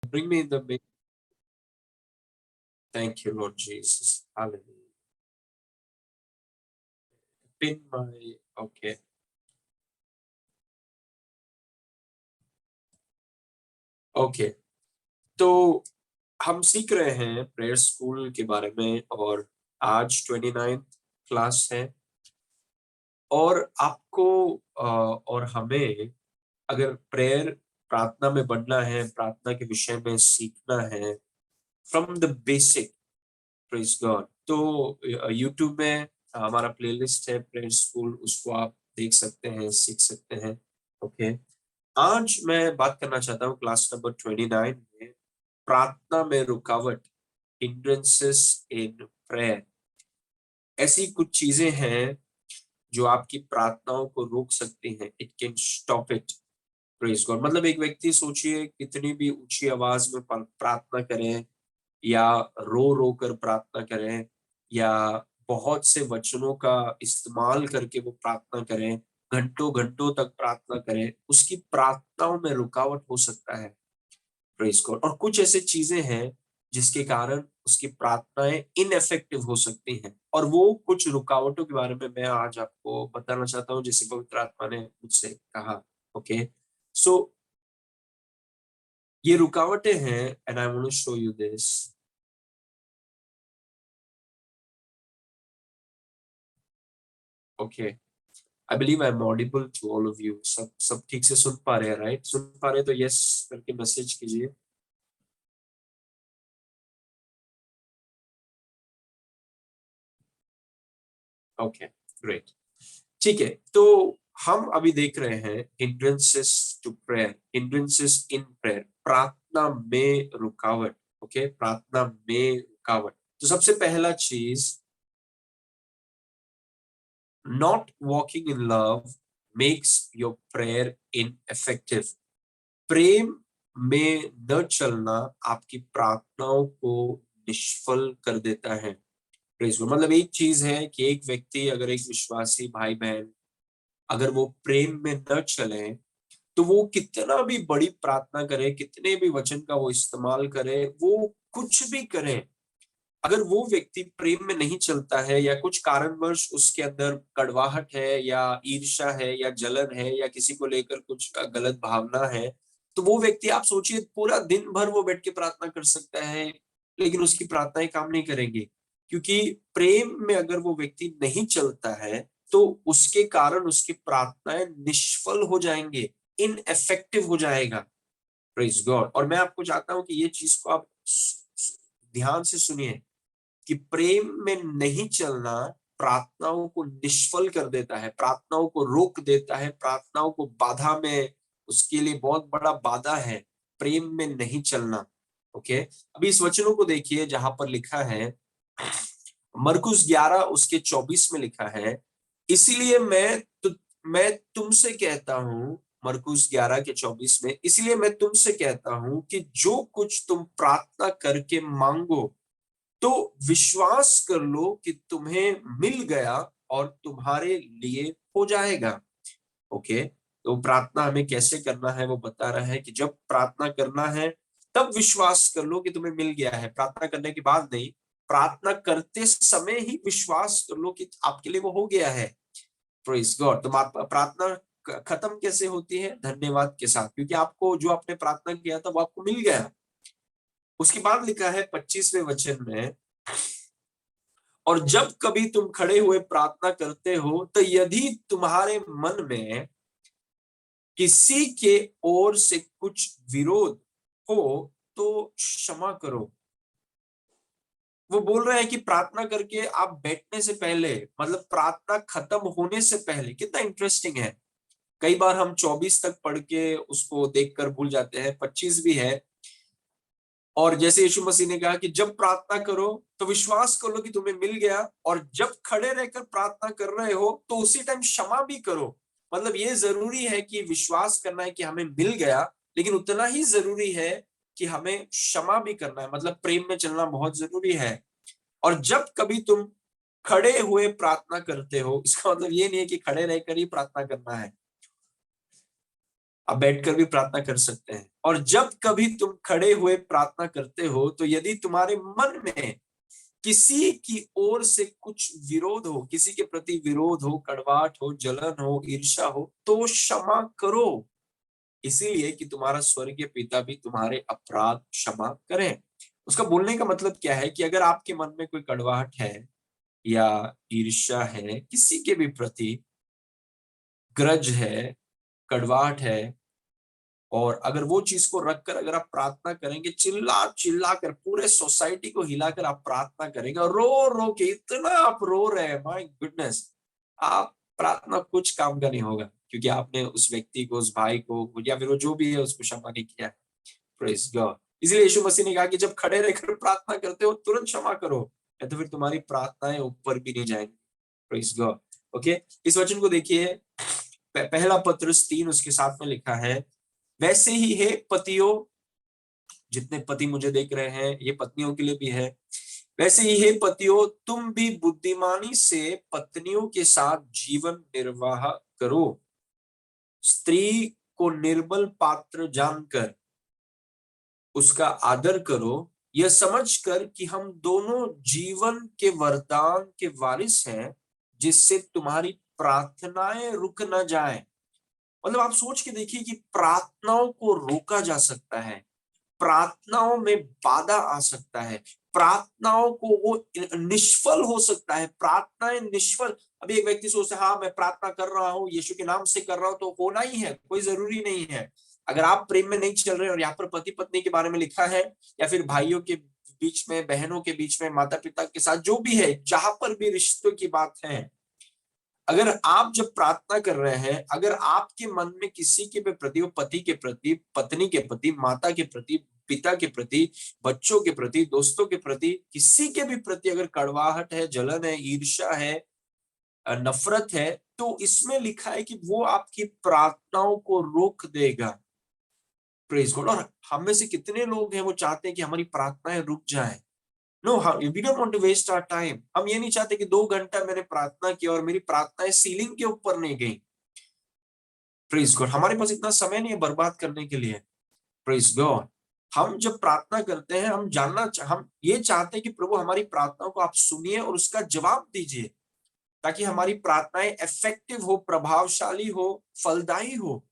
Bring me the big. Thank you, Lord Jesus. Hallelujah. Pin my. Okay. Okay, तो हम सीख रहे हैं प्रेयर स्कूल के बारे में और आज 29th क्लास है। और आपको और हमें अगर प्रेयर प्रार्थना में बढ़ना है, प्रार्थना के विषय में सीखना है from the basic, praise God, तो यूट्यूब में हमारा प्लेलिस्ट है प्रेयर स्कूल, उसको आप देख सकते हैं, सीख सकते हैं। ओके, आज मैं बात करना चाहता हूँ क्लास नंबर 29 में प्रार्थना में रुकावट, हिंड्रेंसेस इन प्रेयर। ऐसी कुछ चीजें हैं जो आपकी प्रार्थनाओं को रोक सकती हैं। It can stop it, praise God. मतलब एक व्यक्ति सोचिए कितनी भी ऊंची आवाज में प्रार्थना करें या रो रो कर प्रार्थना करें या बहुत से वचनों का इस्तेमाल करके वो प्रार्थना करें, घंटों घंटों तक प्रार्थना करें, उसकी प्रार्थनाओं में रुकावट हो सकता है, प्रेज गॉड। और कुछ ऐसे चीजें हैं जिसके कारण उसकी प्रार्थनाएं इनएफेक्टिव हो सकती हैं, और वो कुछ रुकावटों के बारे में मैं आज आपको बताना चाहता हूँ जैसे पवित्र आत्मा ने मुझसे कहा। ओके, सो ये रुकावटें हैं and I want to show you this. Okay, I believe I am audible to all of you. सब ठीक से सुन पा रहे हैं, राइट? सुन पा रहे हैं तो यस करके मैसेज कीजिए। Okay, great. ठीक है, तो हम अभी देख रहे हैं hindrances to prayer, hindrances in prayer, प्रार्थना में रुकावट। ओके, प्रार्थना में रुकावट। तो सबसे पहला चीज, not walking in love makes your prayer ineffective. प्रेम में न चलना आपकी प्रार्थनाओं को निष्फल कर देता है। Praise Lord. मतलब एक चीज है कि एक व्यक्ति, अगर एक विश्वासी भाई बहन अगर वो प्रेम में न चले तो वो कितना भी बड़ी प्रार्थना करे, कितने भी वचन का वो इस्तेमाल करे, वो कुछ भी करे, अगर वो व्यक्ति प्रेम में नहीं चलता है या कुछ कारणवश उसके अंदर कड़वाहट है या ईर्ष्या है या जलन है या किसी को लेकर कुछ गलत भावना है, तो वो व्यक्ति, आप सोचिए, पूरा दिन भर वो बैठ के प्रार्थना कर सकता है लेकिन उसकी प्रार्थनाएं काम नहीं करेंगी, क्योंकि प्रेम में अगर वो व्यक्ति नहीं चलता है तो उसके कारण उसकी प्रार्थनाएं निष्फल हो जाएंगे, इनएफेक्टिव हो जाएगा। Praise God. और मैं आपको चाहता हूं कि ये चीज को आप ध्यान से सुनिए कि प्रेम में नहीं चलना प्रार्थनाओं को निष्फल कर देता है, प्रार्थनाओं को रोक देता है, प्रार्थनाओं को बाधा में, उसके लिए बहुत बड़ा बाधा है प्रेम में नहीं चलना। ओके, अभी इस वचनों को देखिए जहां पर लिखा है, मरकुस 11 उसके 24 में लिखा है, इसीलिए मैं तुमसे कहता हूं, मरकुस 11 के 24 में, इसलिए मैं तुमसे कहता हूं कि जो कुछ तुम प्रार्थना करके मांगो तो विश्वास कर लो कि तुम्हें मिल गया और तुम्हारे लिए हो जाएगा। ओके, तो प्रार्थना हमें कैसे करना है वो बता रहा है कि जब प्रार्थना करना है तब विश्वास कर लो कि तुम्हें मिल गया है, प्रार्थना करने के बाद नहीं, प्रार्थना करते समय ही विश्वास कर लो कि आपके लिए वो हो गया है। Praise God. तो प्रार्थना खत्म कैसे होती है? धन्यवाद के साथ, क्योंकि आपको जो आपने प्रार्थना किया था वो आपको मिल गया। उसके बाद लिखा है 25वें वचन में, और जब कभी तुम खड़े हुए प्रार्थना करते हो तो यदि तुम्हारे मन में किसी के ओर से कुछ विरोध हो तो क्षमा करो। वो बोल रहे हैं कि प्रार्थना करके आप बैठने से पहले, मतलब प्रार्थना खत्म होने से पहले, कितना इंटरेस्टिंग है, कई बार हम 24 तक पढ़ के उसको देखकर भूल जाते हैं, 25 भी है। और जैसे यीशु मसीह ने कहा कि जब प्रार्थना करो तो विश्वास कर लो कि तुम्हें मिल गया, और जब खड़े रहकर प्रार्थना कर रहे हो तो उसी टाइम क्षमा भी करो। मतलब ये जरूरी है कि विश्वास करना है कि हमें मिल गया, लेकिन उतना ही जरूरी है कि हमें क्षमा भी करना है, मतलब प्रेम में चलना बहुत जरूरी है। और जब कभी तुम खड़े हुए प्रार्थना करते हो, इसका मतलब ये नहीं है कि खड़े रहकर ही प्रार्थना करना है। आप बैठकर भी प्रार्थना कर सकते हैं। और जब कभी तुम खड़े हुए प्रार्थना करते हो तो यदि तुम्हारे मन में किसी की ओर से कुछ विरोध हो, किसी के प्रति विरोध हो, कड़वाहट हो, जलन हो, ईर्ष्या हो, तो क्षमा करो, इसीलिए कि तुम्हारा स्वर्गीय पिता भी तुम्हारे अपराध क्षमा करें। उसका बोलने का मतलब क्या है कि अगर आपके मन में कोई कड़वाहट है या ईर्ष्या है, किसी के भी प्रति ग्रज है, कड़वाहट है, और अगर वो चीज को रखकर अगर आप प्रार्थना करेंगे, चिल्ला चिल्ला कर पूरे सोसाइटी को हिलाकर आप प्रार्थना करेंगे, और रो रो के इतना आप रो रहे हैं, माय गुडनेस, आप प्रार्थना कुछ काम का नहीं होगा, क्योंकि आपने उस व्यक्ति को, उस भाई को, या फिर वो जो भी है उसको क्षमा नहीं किया है। Praise God. इसलिए यीशु मसीह ने कहा कि जब खड़े रहकर प्रार्थना करते हो तुरंत क्षमा करो, या तो फिर तुम्हारी प्रार्थनाएं ऊपर भी नहीं जाएंगी। Praise God. ओके, इस वचन को देखिए, पहला पत्रस 3 उसके साथ में लिखा है, वैसे ही है पतियों, जितने पति मुझे देख रहे हैं ये पत्नियों के लिए भी है, वैसे ही है पतियों, तुम भी बुद्धिमानी से पत्नियों के साथ जीवन निर्वाह करो, स्त्री को निर्बल पात्र जानकर उसका आदर करो, यह समझकर कि हम दोनों जीवन के वरदान के वारिस हैं, जिससे तुम्हारी प्रार्थनाएं रुक न जाए। मतलब आप सोच के देखिए कि प्रार्थनाओं को रोका जा सकता है, प्रार्थनाओं में बाधा आ सकता है, प्रार्थनाओं को वो निष्फल हो सकता है, प्रार्थनाएं निष्फल। अभी एक व्यक्ति सोचता है, हाँ मैं प्रार्थना कर रहा हूँ, यीशु के नाम से कर रहा हूँ, तो होना ही है, कोई जरूरी नहीं है। अगर आप प्रेम में नहीं चल रहे, और यहाँ पर पति पत्नी के बारे में लिखा है, या फिर भाइयों के बीच में, बहनों के बीच में, माता पिता के साथ, जो भी है, जहां पर भी रिश्तों की बात है, अगर आप जब प्रार्थना कर रहे हैं, अगर आपके मन में किसी के भी प्रति, वो पति के प्रति, पत्नी के प्रति, माता के प्रति, पिता के प्रति, बच्चों के प्रति, दोस्तों के प्रति, किसी के भी प्रति अगर कड़वाहट है, जलन है, ईर्ष्या है, नफरत है, तो इसमें लिखा है कि वो आपकी प्रार्थनाओं को रोक देगा। Praise God. और हम में से कितने लोग हैं वो चाहते हैं कि हमारी प्रार्थनाएं रुक जाएं। No, we don't want to waste our time. हम ये नहीं चाहते कि 2 घंटा मैंने प्रार्थना की और मेरी प्रार्थनाएं सीलिंग के ऊपर नहीं गई। Praise God. हमारे पास इतना समय नहीं है बर्बाद करने के लिए। Praise God. हम जब प्रार्थना करते हैं, हम ये चाहते हैं कि प्रभु हमारी प्रार्थनाओं को आप सुनिए और उसका जवाब दीजिए, ताकि हमारी प्रार्थनाएं इफेक्टिव हो, प्रभावशाली हो, फलदायी हो।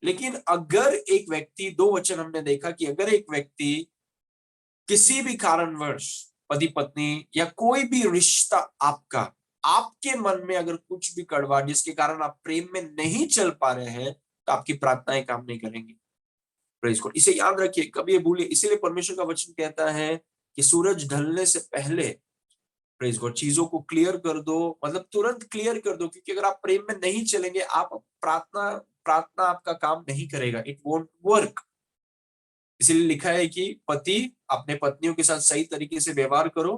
लेकिन अगर एक व्यक्ति, 2 वचन हमने देखा कि अगर एक व्यक्ति किसी भी कारणवश, पति पत्नी या कोई भी रिश्ता आपका, आपके मन में अगर कुछ भी कड़वा, जिसके कारण आप प्रेम में नहीं चल पा रहे हैं, तो आपकी प्रार्थनाएं काम नहीं करेंगी। Praise God. इसे याद रखिए, कभी ये भूलिए। इसीलिए परमेश्वर का वचन कहता है कि सूरज ढलने से पहले, प्रेज गॉड, चीजों को क्लियर कर दो, मतलब तुरंत क्लियर कर दो, क्योंकि अगर आप प्रेम में नहीं चलेंगे, आप प्रार्थना प्रार्थना आपका काम नहीं करेगा, इट वोंट वर्क। इसीलिए लिखा है कि पति अपने पत्नियों के साथ सही तरीके से व्यवहार करो,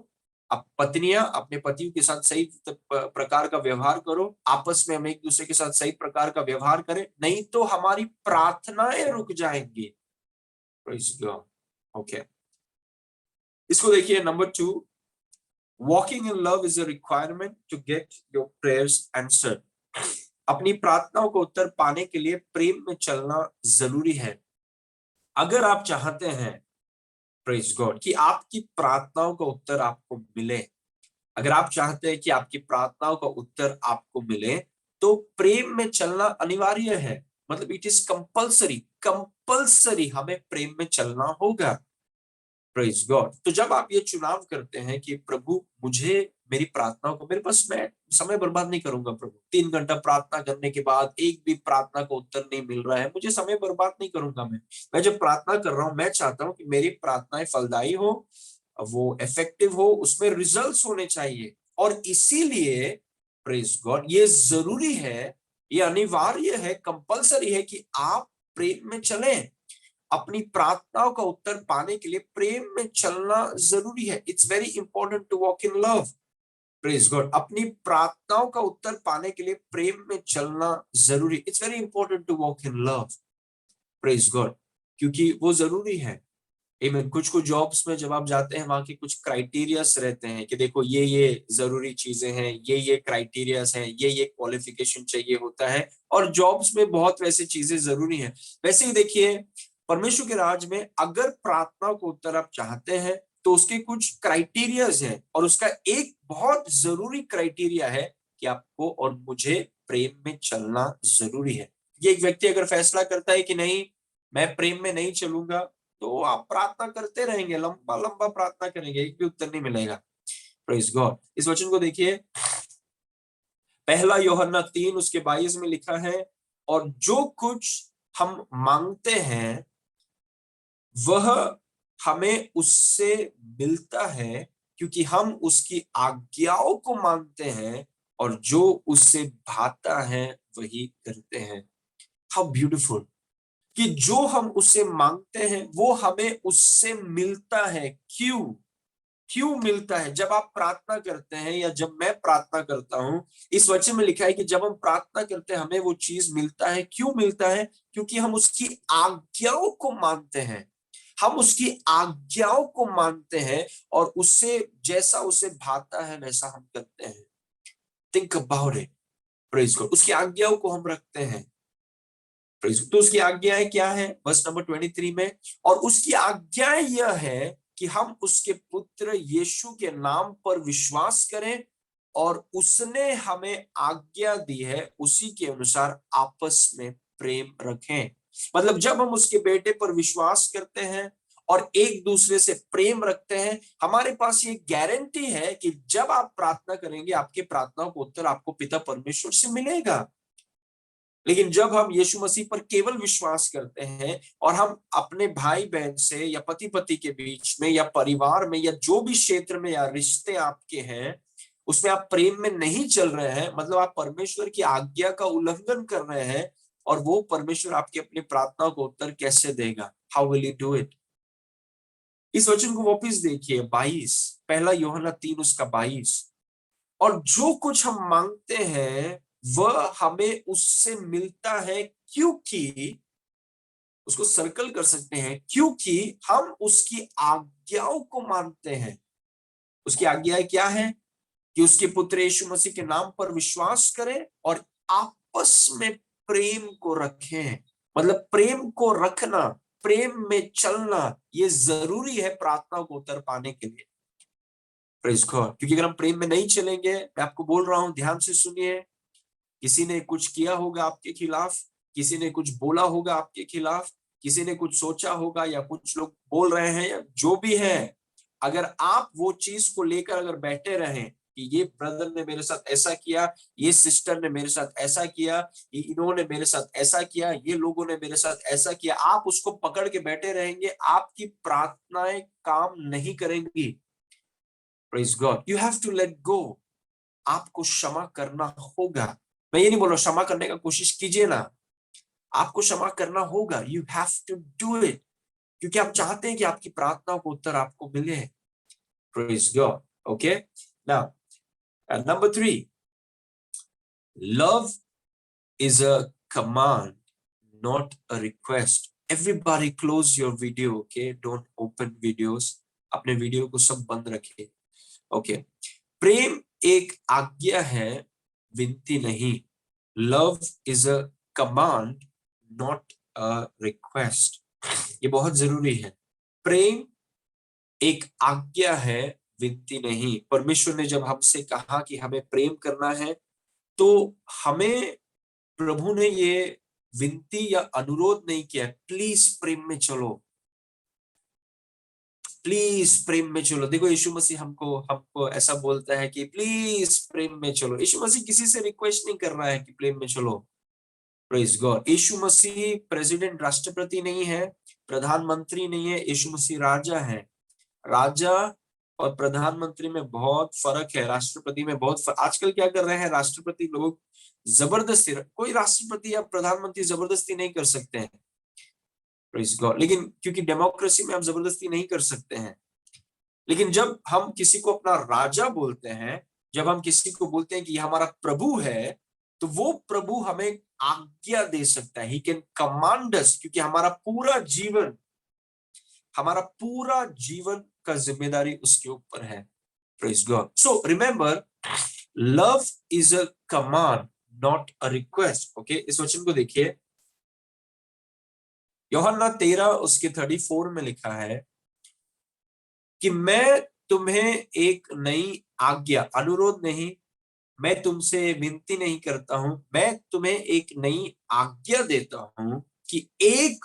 अब पत्नियां अपने पतियों के साथ सही प्रकार का व्यवहार करो, आपस में हम एक दूसरे के साथ सही प्रकार का व्यवहार करें, नहीं तो हमारी प्रार्थनाएं रुक जाएंगी। ओके, इसको देखिए, number 2, walking in love is a requirement to get your prayers answered. अपनी प्रार्थनाओं को उत्तर पाने के लिए प्रेम में चलना जरूरी है। अगर आप चाहते हैं, प्रेज गॉड, कि आपकी प्रार्थनाओं का उत्तर आपको मिले, अगर आप चाहते हैं कि आपकी प्रार्थनाओं का उत्तर आपको मिले, तो प्रेम में चलना अनिवार्य है। मतलब इट इज कंपल्सरी, कंपल्सरी हमें प्रेम में चलना होगा। Praise God. तो जब आप ये चुनाव करते हैं कि प्रभु मुझे, मेरी प्रार्थनाओं को, मेरे पास, मैं समय बर्बाद नहीं करूंगा प्रभु, 3 घंटा प्रार्थना करने के बाद एक भी प्रार्थना का उत्तर नहीं मिल रहा है, मुझे समय बर्बाद नहीं करूंगा। मैं जब प्रार्थना कर रहा हूं, मैं चाहता हूं कि मेरी प्रार्थनाएं फलदायी हो, वो इफेक्टिव हो, उसमें रिजल्ट्स होने चाहिए। और इसीलिए प्रेज गॉड, ये जरूरी है, ये अनिवार्य है, कंपल्सरी है कि आप प्रेम में चलें। अपनी प्रार्थनाओं का उत्तर पाने के लिए प्रेम में चलना जरूरी है। It's very important to walk in love. Praise God. अपनी प्रार्थनाओं का उत्तर पाने के लिए प्रेम में चलना जरूरी, it's very important to walk in love. Praise God. क्योंकि वो जरूरी है, इवन कुछ कुछ जॉब्स में जब आप जाते हैं वहां के कुछ क्राइटेरियास रहते हैं कि देखो ये जरूरी चीजें हैं, ये क्राइटेरियास हैं, ये क्वालिफिकेशन चाहिए होता है, और जॉब्स में बहुत वैसी चीजें जरूरी हैं। वैसे ही देखिए परमेश्वर के राज में अगर प्रार्थना को उत्तर आप चाहते हैं तो उसके कुछ क्राइटेरियाज हैं, और उसका एक बहुत जरूरी क्राइटेरिया है कि आपको और मुझे प्रेम में चलना जरूरी है। ये एक व्यक्ति अगर फैसला करता है कि नहीं मैं प्रेम में नहीं चलूंगा, तो आप प्रार्थना करते रहेंगे, लंबा लंबा प्रार्थना करेंगे, एक भी उत्तर नहीं मिलेगा। Praise God. इस वचन को देखिए, पहला यूहन्ना 3 उसके 22 में लिखा है, और जो कुछ हम मांगते हैं वह हमें उससे मिलता है क्योंकि हम उसकी आज्ञाओं को मानते हैं, और जो उससे भाता है वही करते हैं। हाउ ब्यूटीफुल कि जो हम उससे मांगते हैं वो हमें उससे मिलता है। क्यों? क्यों मिलता है? जब आप प्रार्थना करते हैं या जब मैं प्रार्थना करता हूं, इस वचन में लिखा है कि जब हम प्रार्थना करते हैं हमें वो चीज मिलता है। क्यों मिलता है? क्योंकि हम उसकी आज्ञाओं को मानते हैं। हम उसकी आज्ञाओं को मानते हैं और उससे जैसा उसे भाता है वैसा हम करते हैं। Think about it. Praise God. उसकी आज्ञाओं को हम रखते हैं। तो उसकी आज्ञाएं क्या है? वर्स नंबर 23 में, और उसकी आज्ञाएं यह है कि हम उसके पुत्र यीशु के नाम पर विश्वास करें, और उसने हमें आज्ञा दी है उसी के अनुसार आपस में प्रेम रखें। मतलब जब हम उसके बेटे पर विश्वास करते हैं और एक दूसरे से प्रेम रखते हैं, हमारे पास ये गारंटी है कि जब आप प्रार्थना करेंगे आपके प्रार्थनाओं को उत्तर आपको पिता परमेश्वर से मिलेगा। लेकिन जब हम यीशु मसीह पर केवल विश्वास करते हैं और हम अपने भाई बहन से या पति पति के बीच में या परिवार में या जो भी क्षेत्र में या रिश्ते आपके हैं उसमें आप प्रेम में नहीं चल रहे हैं, मतलब आप परमेश्वर की आज्ञा का उल्लंघन कर रहे हैं, और वो परमेश्वर आपकी अपनी प्रार्थना को उत्तर कैसे देगा? How will you do it? इस वचन को वापिस देखिए 22, पहला यूहन्ना 3 उसका 22, और जो कुछ हम मांगते हैं वह हमें उससे मिलता है क्योंकि, उसको सर्कल कर सकते हैं, क्योंकि हम उसकी आज्ञाओं को मानते हैं। उसकी आज्ञाएं क्या है? कि उसके पुत्र यीशु मसीह के नाम पर विश्वास करें और आपस में प्रेम को रखें। मतलब प्रेम को रखना, प्रेम में चलना, ये जरूरी है प्रार्थना को उत्तर पाने के लिए। Praise God. क्योंकि अगर हम प्रेम में नहीं चलेंगे, मैं आपको बोल रहा हूं ध्यान से सुनिए, किसी ने कुछ किया होगा आपके खिलाफ, किसी ने कुछ बोला होगा आपके खिलाफ, किसी ने कुछ सोचा होगा या कुछ लोग बोल रहे हैं या जो भी है, अगर आप वो चीज को लेकर अगर बैठे रहें कि ये ब्रदर ने मेरे साथ ऐसा किया, ये सिस्टर ने मेरे साथ ऐसा किया, ये इन्होंने मेरे साथ ऐसा किया, ये लोगों ने मेरे साथ ऐसा किया, आप उसको पकड़ के बैठे रहेंगे, आपकी प्रार्थनाएं काम नहीं करेंगी। Praise God. You have to let go. आपको क्षमा करना होगा। मैं ये नहीं बोल रहा क्षमा करने का कोशिश कीजिए ना, आपको क्षमा करना होगा। You have to do it, क्योंकि आप चाहते हैं कि आपकी प्रार्थना को उत्तर आपको मिले। Praise God. Okay, now number 3, love is a command not a request. Everybody close your video, okay, don't open videos. अपने वीडियो को सब बंद रखिए। ओके, प्रेम एक आज्ञा है, विनती नहीं। Love is a command not a request. ये बहुत जरूरी है। प्रेम एक आज्ञा है, विनती नहीं। परमेश्वर ने जब हमसे कहा कि हमें प्रेम करना है, तो हमें प्रभु ने ये विनती या अनुरोध नहीं किया प्लीज प्रेम में चलो, प्लीज प्रेम में चलो। देखो यीशु मसीह हमको हमको ऐसा बोलता है कि प्लीज प्रेम में चलो। यीशु मसीह किसी से रिक्वेस्ट नहीं कर रहा है कि प्रेम में चलो। Praise God. Yeshu Masih president, राष्ट्रपति नहीं है, प्रधानमंत्री नहीं है। यीशु मसीह राजा है। राजा और प्रधानमंत्री में बहुत फर्क है, राष्ट्रपति में बहुत फर्क। आजकल क्या कर रहे हैं राष्ट्रपति लोग, जबरदस्ती, कोई राष्ट्रपति या प्रधानमंत्री जबरदस्ती नहीं कर सकते हैं। Praise God. लेकिन क्योंकि डेमोक्रेसी में आप जबरदस्ती नहीं कर सकते हैं। लेकिन जब हम किसी को अपना राजा बोलते हैं, जब हम किसी को बोलते हैं कि हमारा प्रभु है, तो वो प्रभु हमें आज्ञा दे सकता है। ही कैन कमांड अस, क्योंकि हमारा पूरा जीवन हमारा पूरा जीवन का जिम्मेदारी उसके ऊपर है। Praise God. So remember, love is a command, not a request. Okay, इस वचन को देखिए, यूहन्ना 13 उसके 34 में लिखा है कि मैं तुम्हें एक नई आज्ञा, अनुरोध नहीं, मैं तुमसे विनती नहीं करता हूं, मैं तुम्हें एक नई आज्ञा देता हूं कि एक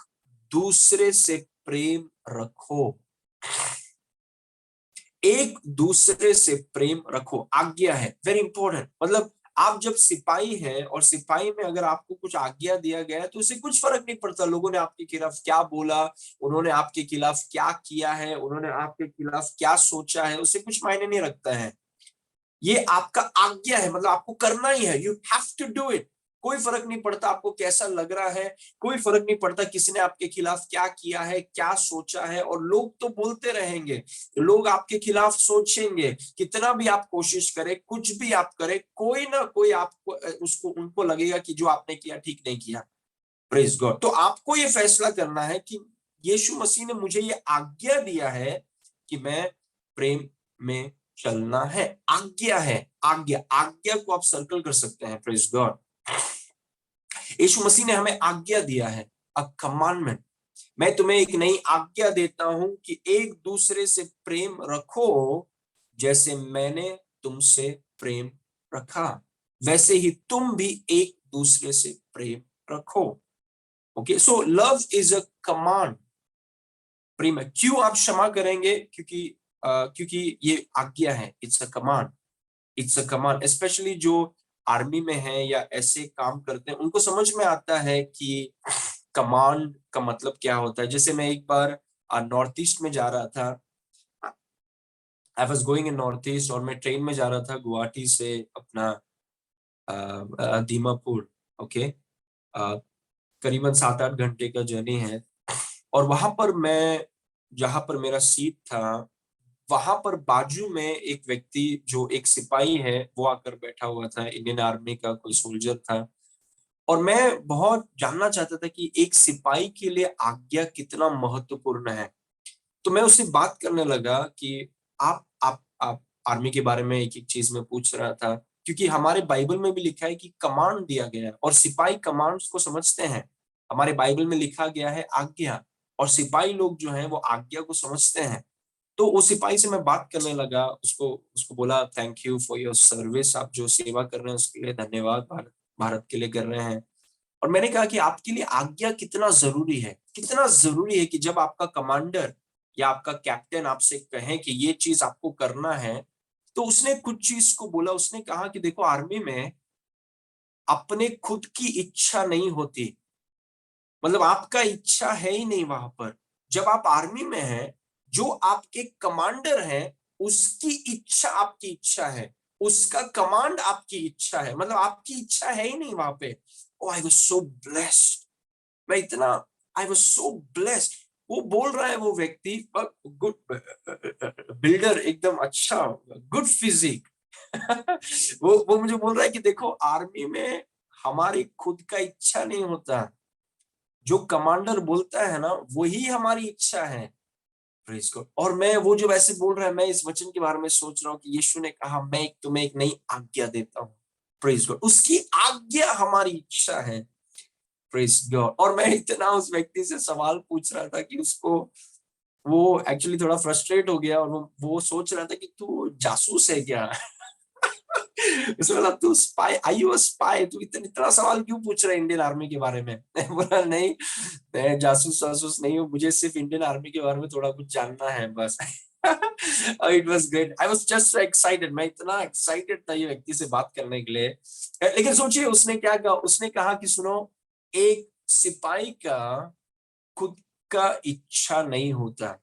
दूसरे से प्रेम रखो। एक दूसरे से प्रेम रखो, आज्ञा है, वेरी इंपॉर्टेंट। मतलब आप जब सिपाही हैं और सिपाही में अगर आपको कुछ आज्ञा दिया गया है तो उससे कुछ फर्क नहीं पड़ता लोगों ने आपके खिलाफ क्या बोला, उन्होंने आपके खिलाफ क्या किया है, उन्होंने आपके खिलाफ क्या सोचा है, उससे कुछ मायने नहीं रखता है। ये आपका आज्ञा है, मतलब आपको करना ही है, you have to do it. कोई फर्क नहीं पड़ता आपको कैसा लग रहा है, कोई फर्क नहीं पड़ता किसने आपके खिलाफ क्या किया है, क्या सोचा है। और लोग तो बोलते रहेंगे, लोग आपके खिलाफ सोचेंगे, कितना भी आप कोशिश करें, कुछ भी आप करें, कोई ना कोई आपको उसको उनको लगेगा कि जो आपने किया ठीक नहीं किया। Praise God. तो आपको ये फैसला करना है कि यीशु मसीह ने मुझे ये आज्ञा दिया है कि मैं प्रेम में चलना है। आज्ञा है, आज्ञा, आज्ञा को आप सर्कल कर सकते हैं। Praise God. यीशु मसीह ने हमें आज्ञा दिया है, अ कमांडमेंट। मैं तुम्हें एक नई आज्ञा देता हूं कि एक दूसरे से प्रेम रखो, जैसे मैंने तुमसे प्रेम रखा, वैसे ही तुम भी एक दूसरे से प्रेम रखो। Okay, so love is a command. प्रेम, क्यों आप क्षमा करेंगे? क्योंकि ये आज्ञा है, it's a command, it's a command. Specially जो आर्मी में है या ऐसे काम करते हैं, उनको समझ में आता है कि कमांड का मतलब क्या होता है। जैसे मैं एक बार नॉर्थ ईस्ट में जा रहा था, I was going in north east, और मैं ट्रेन में जा रहा था गुवाहाटी से अपना दीमापुर। ओके, करीबन 7-8 घंटे का जर्नी है। और वहां पर मैं, जहां पर मेरा सीट था, वहां पर बाजू में एक व्यक्ति जो एक सिपाही है वो आकर बैठा हुआ था, इंडियन आर्मी का कोई सोल्जर था। और मैं बहुत जानना चाहता था कि एक सिपाही के लिए आज्ञा कितना महत्वपूर्ण है। तो मैं उससे बात करने लगा कि आप आर्मी के बारे में एक एक चीज में पूछ रहा था, क्योंकि हमारे बाइबल में भी लिखा है कि कमांड दिया गया है और सिपाही कमांड्स को समझते हैं। हमारे बाइबल में लिखा गया है आज्ञा, और सिपाही लोग जो हैं वो आज्ञा को समझते हैं। तो उस सिपाही से मैं बात करने लगा, उसको उसको बोला, thank you for your service, आप जो सेवा कर रहे हैं उसके लिए धन्यवाद, भारत भारत के लिए कर रहे हैं। और मैंने कहा कि आपके लिए आज्ञा कितना जरूरी है, कितना जरूरी है कि जब आपका कमांडर या आपका कैप्टन आपसे कहे कि ये चीज आपको करना है। तो उसने कुछ चीज को बोला, उसने कहा कि देखो, आर्मी में अपने खुद की इच्छा नहीं होती, मतलब आपका इच्छा है ही नहीं वहां पर। जब आप आर्मी में हैं, जो आपके कमांडर हैं, उसकी इच्छा आपकी इच्छा है, उसका कमांड आपकी इच्छा है, मतलब आपकी इच्छा है ही नहीं वहां पे। ओ आई वाज सो ब्लेस्ड, मैं इतना, आई वाज सो ब्लेस्ड। वो बोल रहा है वो व्यक्ति, गुड बिल्डर, एकदम अच्छा, गुड फिजिक। वो मुझे बोल रहा है कि देखो, आर्मी में हमारी खुद का इच्छा नहीं होता, जो कमांडर बोलता है ना वही हमारी इच्छा है। Praise God. और मैं, वो जो वैसे बोल रहा है, मैं इस वचन के बारे में सोच रहा हूँ कि यीशु ने कहा, मैं तुम्हें एक नई आज्ञा देता हूँ। प्रेज गॉड, उसकी आज्ञा हमारी इच्छा है। Praise God. और मैं इतना उस व्यक्ति से सवाल पूछ रहा था कि उसको, वो एक्चुअली थोड़ा फ्रस्ट्रेट हो गया, और वो सोच रहा था कि तू जासूस है क्या? उसने बोला, तू स्पाई, आई यू स्पाई, तू इतना इतना सवाल क्यों पूछ रहा है इंडियन आर्मी के बारे में? मैं बोला, नहीं, मैं जासूस जासूस नहीं हूँ, मुझे सिर्फ इंडियन आर्मी के बारे में थोड़ा कुछ जानना है बस। It was great, I was just so excited, मैं इतना एक्साइटेड था ये व्यक्ति से बात करने के लिए। लेकिन सोचिए उसने क्या कहा, उसने कहा कि सुनो, एक सिपाही का खुद का इच्छा नहीं होता,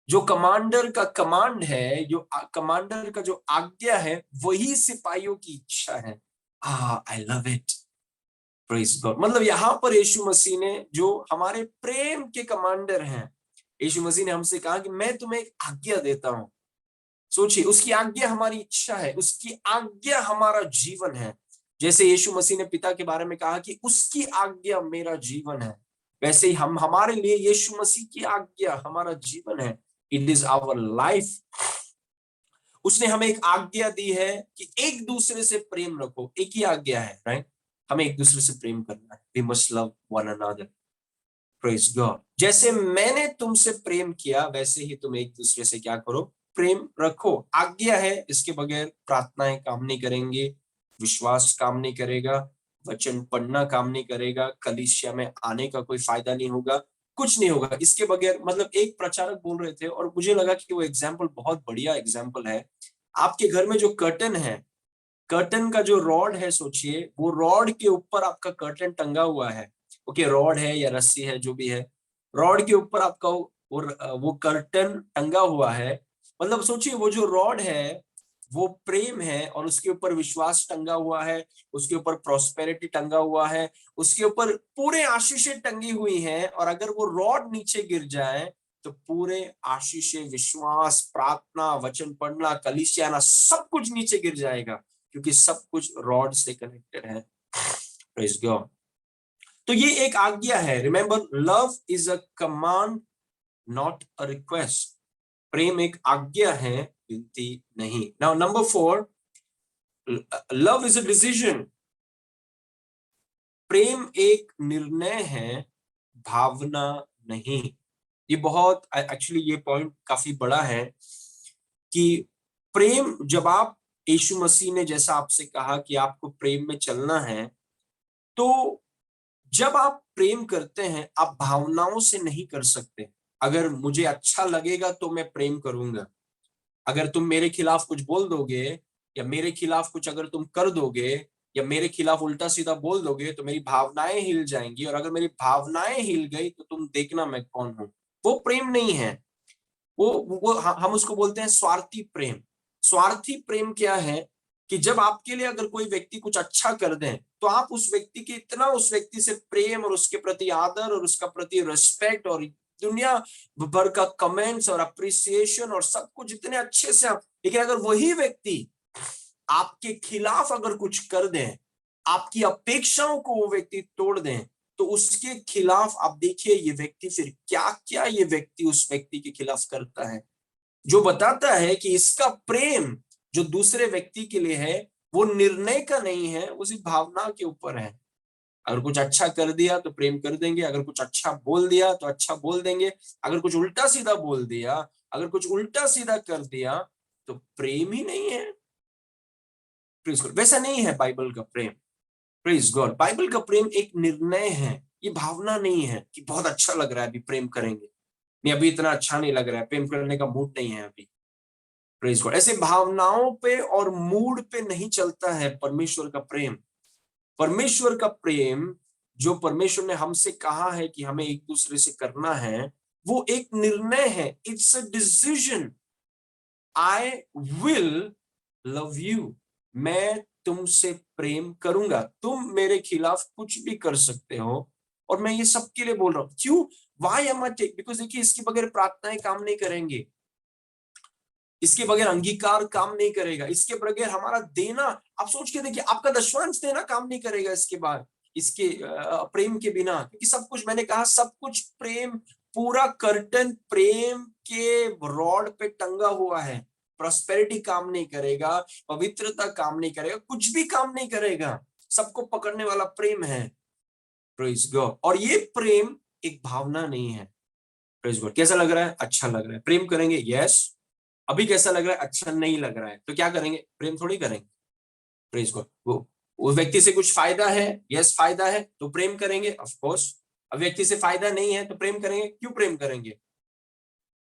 जो कमांडर का कमांड है, जो कमांडर का जो आज्ञा है, वही सिपाहियों की इच्छा है। I love it. Praise God. मतलब यहां पर यीशु मसीह ने, जो हमारे प्रेम के कमांडर हैं, यीशु मसीह ने हमसे कहा कि मैं तुम्हें एक आज्ञा देता हूं। सोचिए, उसकी आज्ञा हमारी इच्छा है, उसकी आज्ञा हमारा जीवन है। जैसे यीशु मसीह ने पिता के बारे में कहा कि उसकी आज्ञा मेरा जीवन है। वैसे ही हम हमारे लिए यीशु मसीह की आज्ञा हमारा जीवन है, इट इज आवर लाइफ। उसने हमें एक आज्ञा दी है कि एक दूसरे से प्रेम रखो, एक ही आज्ञा है, राइट? हमें एक दूसरे से प्रेम करना है, we must love one another, praise God. जैसे मैंने तुमसे प्रेम किया वैसे ही तुम एक दूसरे से क्या करो, प्रेम रखो। आज्ञा है, इसके बगैर प्रार्थनाएं काम नहीं करेंगे, विश्वास काम नहीं करेगा, वचन पढ़ना काम नहीं करेगा, कलीसिया में आने का कोई फायदा नहीं होगा, कुछ नहीं होगा इसके बगैर। मतलब एक प्रचारक बोल रहे थे और मुझे लगा कि वो एग्जाम्पल बहुत बढ़िया एग्जाम्पल है। आपके घर में जो कर्टन है, कर्टन का जो रॉड है, सोचिए वो रॉड के ऊपर आपका कर्टन टंगा हुआ है। ओके, रॉड है या रस्सी है जो भी है, रॉड के ऊपर आपका वो कर्टन टंगा हुआ है। मतलब सोचिए वो जो रॉड है वो प्रेम है, और उसके ऊपर विश्वास टंगा हुआ है, उसके ऊपर प्रॉस्पेरिटी टंगा हुआ है, उसके ऊपर पूरे आशीषें टंगी हुई हैं। और अगर वो रॉड नीचे गिर जाए तो पूरे आशीषें, विश्वास, प्रार्थना, वचन पढ़ना, कलीसिया आना, सब कुछ नीचे गिर जाएगा, क्योंकि सब कुछ रॉड से कनेक्टेड है। Praise God. तो ये एक आज्ञा है। Remember, love is a command, not a request. प्रेम एक आज्ञा है, विनती नहीं। Now number 4, love is a decision. प्रेम एक निर्णय है, भावना नहीं। ये बहुत एक्चुअली ये पॉइंट काफी बड़ा है कि प्रेम, जब आप, यीशु मसीह ने जैसा आपसे कहा कि आपको प्रेम में चलना है, तो जब आप प्रेम करते हैं आप भावनाओं से नहीं कर सकते। अगर मुझे अच्छा लगेगा तो मैं प्रेम करूंगा, अगर तुम मेरे खिलाफ कुछ बोल दोगे या मेरे खिलाफ कुछ अगर तुम कर दोगे या मेरे खिलाफ उल्टा सीधा बोल दोगे तो मेरी भावनाएं हिल जाएंगी, और अगर मेरी भावनाएं हिल गई तो तुम देखना मैं कौन हूं। वो प्रेम नहीं है। वो हम उसको बोलते हैं स्वार्थी प्रेम। स्वार्थी प्रेम क्या है कि जब आपके लिए अगर कोई व्यक्ति कुछ अच्छा कर दे तो आप उस व्यक्ति के इतना, उस व्यक्ति से प्रेम और उसके प्रति आदर और उसका प्रति रिस्पेक्ट और दुनिया भर का कमेंट्स और अप्रिसिएशन और सब कुछ इतने अच्छे से आप, लेकिन अगर वही व्यक्ति आपके खिलाफ अगर कुछ कर दें, आपकी अपेक्षाओं को वो व्यक्ति तोड़ दें, तो उसके खिलाफ आप देखिए ये व्यक्ति फिर क्या क्या ये व्यक्ति उस व्यक्ति के खिलाफ करता है, जो बताता है कि इसका प्रेम जो दूसरे व्यक्ति के लिए है वो निर्णय का नहीं है, वो सिर्फ भावना के ऊपर है। अगर कुछ अच्छा कर दिया तो प्रेम कर देंगे, अगर कुछ अच्छा बोल दिया तो अच्छा बोल देंगे, अगर कुछ उल्टा सीधा बोल दिया, अगर कुछ उल्टा सीधा कर दिया तो प्रेम ही नहीं है। Praise God. वैसा नहीं है बाइबल का प्रेम। Praise God. बाइबल का प्रेम एक निर्णय है, ये भावना नहीं है कि बहुत अच्छा लग रहा है अभी प्रेम करेंगे, नहीं अभी इतना अच्छा नहीं लग रहा है, प्रेम करने का मूड नहीं है अभी। Praise God. ऐसे भावनाओं पे और मूड पे नहीं चलता है परमेश्वर का प्रेम। परमेश्वर का प्रेम, जो परमेश्वर ने हमसे कहा है कि हमें एक दूसरे से करना है, वो एक निर्णय है। It's a decision. I will love you. मैं तुमसे प्रेम करूंगा, तुम मेरे खिलाफ कुछ भी कर सकते हो, और मैं ये सबके लिए बोल रहा हूं। क्यों? Why am I take? Because देखिए इसके बगैर प्रार्थनाएं काम नहीं करेंगे, इसके बगैर अंगीकार काम नहीं करेगा, इसके बगैर हमारा देना, आप सोच के देखिए आपका दशवांश देना काम नहीं करेगा इसके बाद, इसके प्रेम के बिना। क्योंकि सब कुछ, मैंने कहा सब कुछ प्रेम, पूरा कर्टन प्रेम के रॉड पे टंगा हुआ है। प्रॉस्पेरिटी काम नहीं करेगा, पवित्रता काम नहीं करेगा, कुछ भी काम नहीं करेगा, सबको पकड़ने वाला प्रेम है। Praise God. और ये प्रेम एक भावना नहीं है। Praise God. कैसा लग रहा है? अच्छा लग रहा है, प्रेम करेंगे, यस। अभी कैसा लग रहा है? अच्छा नहीं लग रहा है, तो क्या करेंगे? प्रेम थोड़ी करेंगे। Praise God. वो उस व्यक्ति से कुछ फायदा है, यस फायदा है, तो प्रेम करेंगे ऑफ कोर्स। अब व्यक्ति से फायदा नहीं है तो प्रेम करेंगे, क्यों प्रेम करेंगे?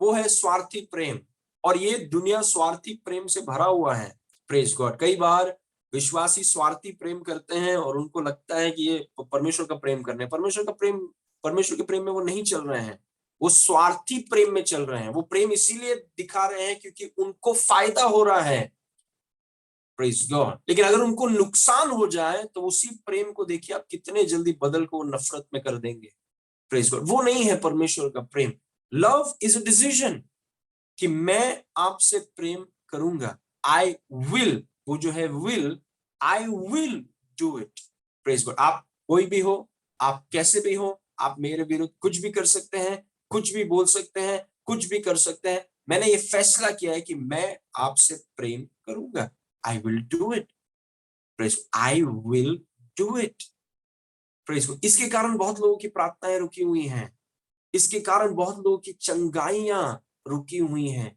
वो है स्वार्थी प्रेम, और ये दुनिया स्वार्थी प्रेम से भरा हुआ है। Praise God. कई बार विश्वासी स्वार्थी प्रेम करते हैं और उनको लगता है कि ये परमेश्वर का प्रेम करने, परमेश्वर का प्रेम, परमेश्वर के प्रेम में वो नहीं चल रहे हैं, वो स्वार्थी प्रेम में चल रहे हैं। वो प्रेम इसीलिए दिखा रहे हैं क्योंकि उनको फायदा हो रहा है। Praise God. लेकिन अगर उनको नुकसान हो जाए तो उसी प्रेम को देखिए आप कितने जल्दी बदल को नफरत में कर देंगे। Praise God. वो नहीं है परमेश्वर का प्रेम। लव इज अ डिसीजन कि मैं आपसे प्रेम करूंगा। आई विल, वो जो है will, I will do it. Praise God. आप कोई भी हो, आप कैसे भी हो, आप मेरे विरुद्ध कुछ भी कर सकते हैं, कुछ भी बोल सकते हैं, कुछ भी कर सकते हैं, मैंने ये फैसला किया है कि मैं आपसे प्रेम करूंगा। I will do it, I will do it. इसके कारण बहुत लोगों की प्रार्थनाएं रुकी हुई हैं, इसके कारण बहुत लोगों की चंगाइयां रुकी हुई हैं,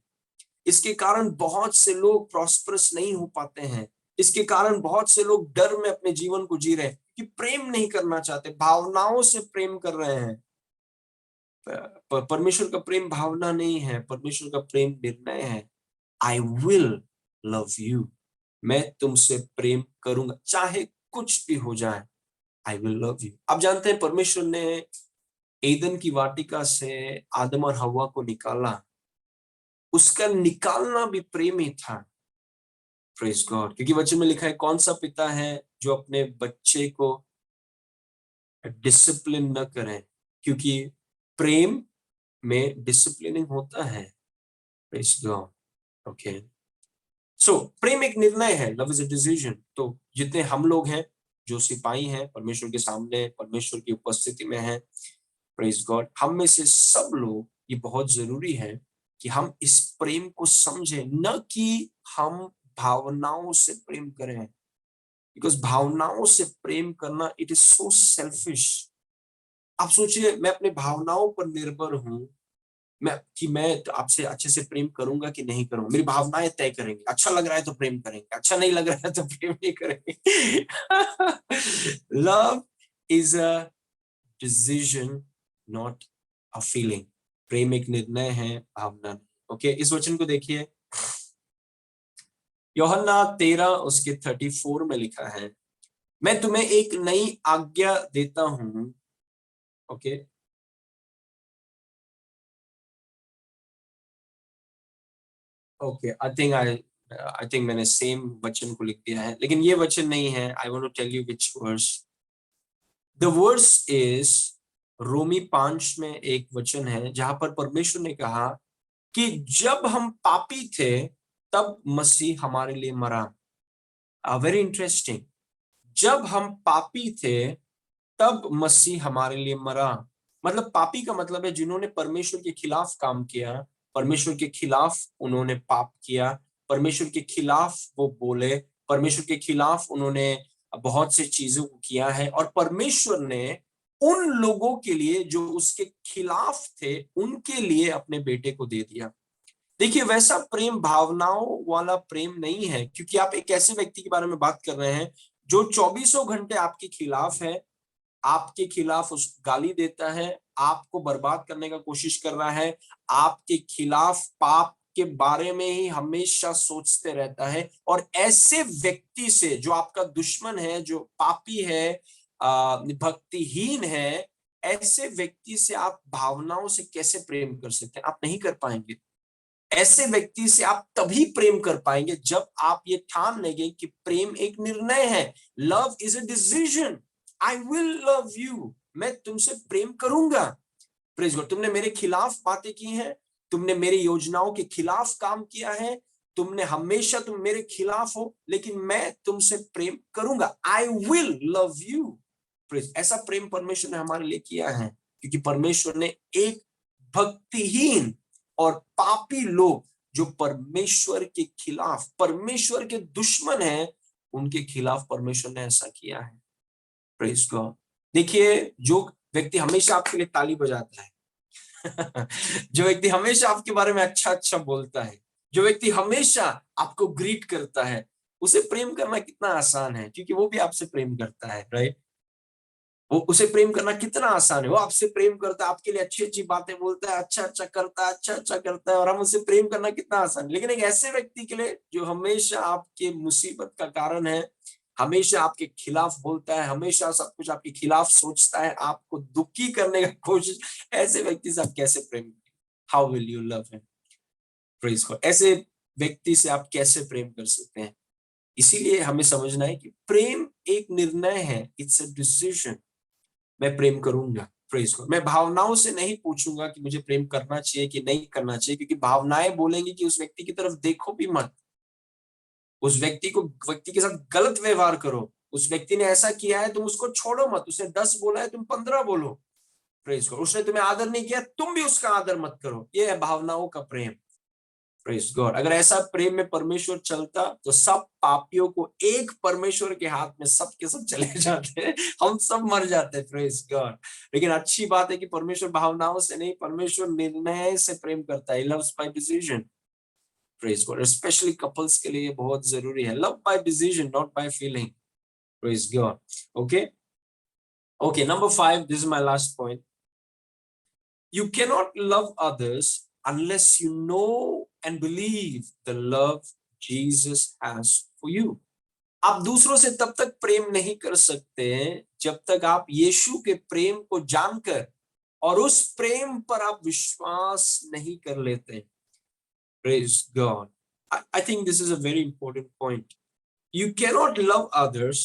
इसके कारण बहुत से लोग प्रॉस्परस नहीं हो पाते हैं, इसके कारण बहुत से लोग डर में अपने जीवन को जी रहे हैं कि प्रेम नहीं करना चाहते, भावनाओं से प्रेम कर रहे हैं। परमेश्वर का प्रेम भावना नहीं है, परमेश्वर का प्रेम निर्णय है। आई विल लव यू, मैं तुमसे प्रेम करूंगा चाहे कुछ भी हो जाए। I will love you. आप जानते हैं परमेश्वर ने एदन की वाटिका से आदम और हवा को निकाला, उसका निकालना भी प्रेम ही था। Praise God. क्योंकि वचन में लिखा है, कौन सा पिता है जो अपने बच्चे को डिसिप्लिन न करे, क्योंकि प्रेम में डिसिप्लिनिंग होता है। Praise God. ओके, सो प्रेम एक निर्णय है, लव इज अ डिसीजन। तो जितने हम लोग हैं जो सिपाही हैं परमेश्वर के सामने, परमेश्वर की उपस्थिति में हैं, प्रेज गॉड, हम में से सब लोग, ये बहुत जरूरी है कि हम इस प्रेम को समझें, न कि हम भावनाओं से प्रेम करें। बिकॉज भावनाओं से प्रेम करना, इट इज सो सेल्फिश। आप सोचिए, मैं अपने भावनाओं पर निर्भर हूं, मैं तो आपसे अच्छे से प्रेम करूंगा कि नहीं करूंगा, मेरी भावनाएं तय करेंगे। अच्छा लग रहा है तो प्रेम करेंगे, अच्छा नहीं लग रहा है तो प्रेम नहीं करेंगे। Love is a decision, not a feeling. प्रेम एक निर्णय है, भावना नहीं। ओके, इस वचन को देखिए, यूहन्ना 13 उसके 34 में लिखा है, मैं तुम्हें एक नई आज्ञा देता हूं। ओके, ओके, आई थिंक मैंने सेम वचन को लिख दिया है, लेकिन ये वचन नहीं है। I want to tell you which verse. The verse is रोमी 5 में एक वचन है जहां पर परमेश्वर ने कहा कि जब हम पापी थे तब मसीह हमारे लिए मरा। Very interesting. जब हम पापी थे तब मसीह हमारे लिए मरा। मतलब पापी का मतलब है जिन्होंने परमेश्वर के खिलाफ काम किया, परमेश्वर के खिलाफ उन्होंने पाप किया, परमेश्वर के खिलाफ वो बोले, परमेश्वर के खिलाफ उन्होंने बहुत सी चीजों को किया है, और परमेश्वर ने उन लोगों के लिए जो उसके खिलाफ थे, उनके लिए अपने बेटे को दे दिया। देखिए, वैसा प्रेम भावनाओं वाला प्रेम नहीं है, क्योंकि आप एक ऐसे व्यक्ति के बारे में बात कर रहे हैं जो चौबीसों घंटे आपके खिलाफ है, आपके खिलाफ उस गाली देता है, आपको बर्बाद करने का कोशिश कर रहा है, आपके खिलाफ पाप के बारे में ही हमेशा सोचते रहता है। और ऐसे व्यक्ति से, जो आपका दुश्मन है, जो पापी है, भक्तिहीन है, ऐसे व्यक्ति से आप भावनाओं से कैसे प्रेम कर सकते हैं? आप नहीं कर पाएंगे। ऐसे व्यक्ति से आप तभी प्रेम कर पाएंगे जब आप ये ठान लेंगे कि प्रेम एक निर्णय है। Love is a decision. I will love you, मैं तुमसे प्रेम करूंगा। Praise God. तुमने मेरे खिलाफ बातें की हैं, तुमने मेरी योजनाओं के खिलाफ काम किया है, तुमने हमेशा, तुम मेरे खिलाफ हो, लेकिन मैं तुमसे प्रेम करूंगा। I will love you. Praise. ऐसा प्रेम परमेश्वर ने हमारे लिए किया है, क्योंकि परमेश्वर ने एक भक्तिहीन और पापी लोग जो परमेश्वर के खिलाफ, परमेश्वर के दुश्मन हैं, उनके खिलाफ परमेश्वर ने ऐसा किया है। Praise God. देखिए, जो व्यक्ति हमेशा आपके लिए ताली बजाता है, जो व्यक्ति हमेशा आपके बारे में अच्छा अच्छा बोलता है, जो व्यक्ति हमेशा आपको ग्रीट करता है, उसे प्रेम करना कितना आसान है, क्योंकि वो भी आपसे प्रेम करता है, राइट? वो, उसे प्रेम करना कितना आसान है। वो आपसे प्रेम करता है, आपके लिए अच्छी अच्छी बातें बोलता है, अच्छा अच्छा करता है, अच्छा अच्छा करता है, और हम उसे प्रेम करना कितना आसान है। लेकिन एक ऐसे व्यक्ति के लिए जो हमेशा आपके मुसीबत का कारण है, हमेशा आपके खिलाफ बोलता है, हमेशा सब कुछ आपके खिलाफ सोचता है, आपको दुखी करने का कोशिश, ऐसे व्यक्ति से आप कैसे प्रेम करेंगे? How will you love him? Praise God. ऐसे व्यक्ति से आप कैसे प्रेम कर सकते हैं? इसीलिए हमें समझना है कि प्रेम एक निर्णय है, इट्स अ डिसीजन। मैं प्रेम करूंगा। Praise God. मैं भावनाओं से नहीं पूछूंगा कि मुझे प्रेम करना चाहिए कि नहीं करना चाहिए, क्योंकि भावनाएं बोलेंगी कि उस व्यक्ति की तरफ देखो भी मत, उस व्यक्ति के साथ गलत व्यवहार करो। उस व्यक्ति ने ऐसा किया है, तुम उसको छोड़ो मत, उसने 10 बोला है, तुम 15 बोलो। Praise God. उसने तुम्हें आदर नहीं किया, तुम भी उसका आदर मत करो। ये है भावनाओं का प्रेम। Praise God. अगर ऐसा प्रेम में परमेश्वर चलता तो सब पापियों को एक परमेश्वर के हाथ में सब के सब चले जाते, हम सब मर जाते। Praise God. लेकिन अच्छी बात है कि परमेश्वर भावनाओं से नहीं, परमेश्वर निर्णय से प्रेम करता है। Loves by decision. Praise God. Specially couples के लिए बहुत जरूरी है, love by decision, not by feeling. Praise God. Okay okay, number 5, this is my last point. You cannot love others unless you know and believe the love Jesus has for you. आप दूसरों से तब तक प्रेम नहीं कर सकते जब तक आप यीशु के प्रेम को जानकर और उस प्रेम पर आप विश्वास नहीं कर लेते। Praise God. I think this is a very important point. You cannot love others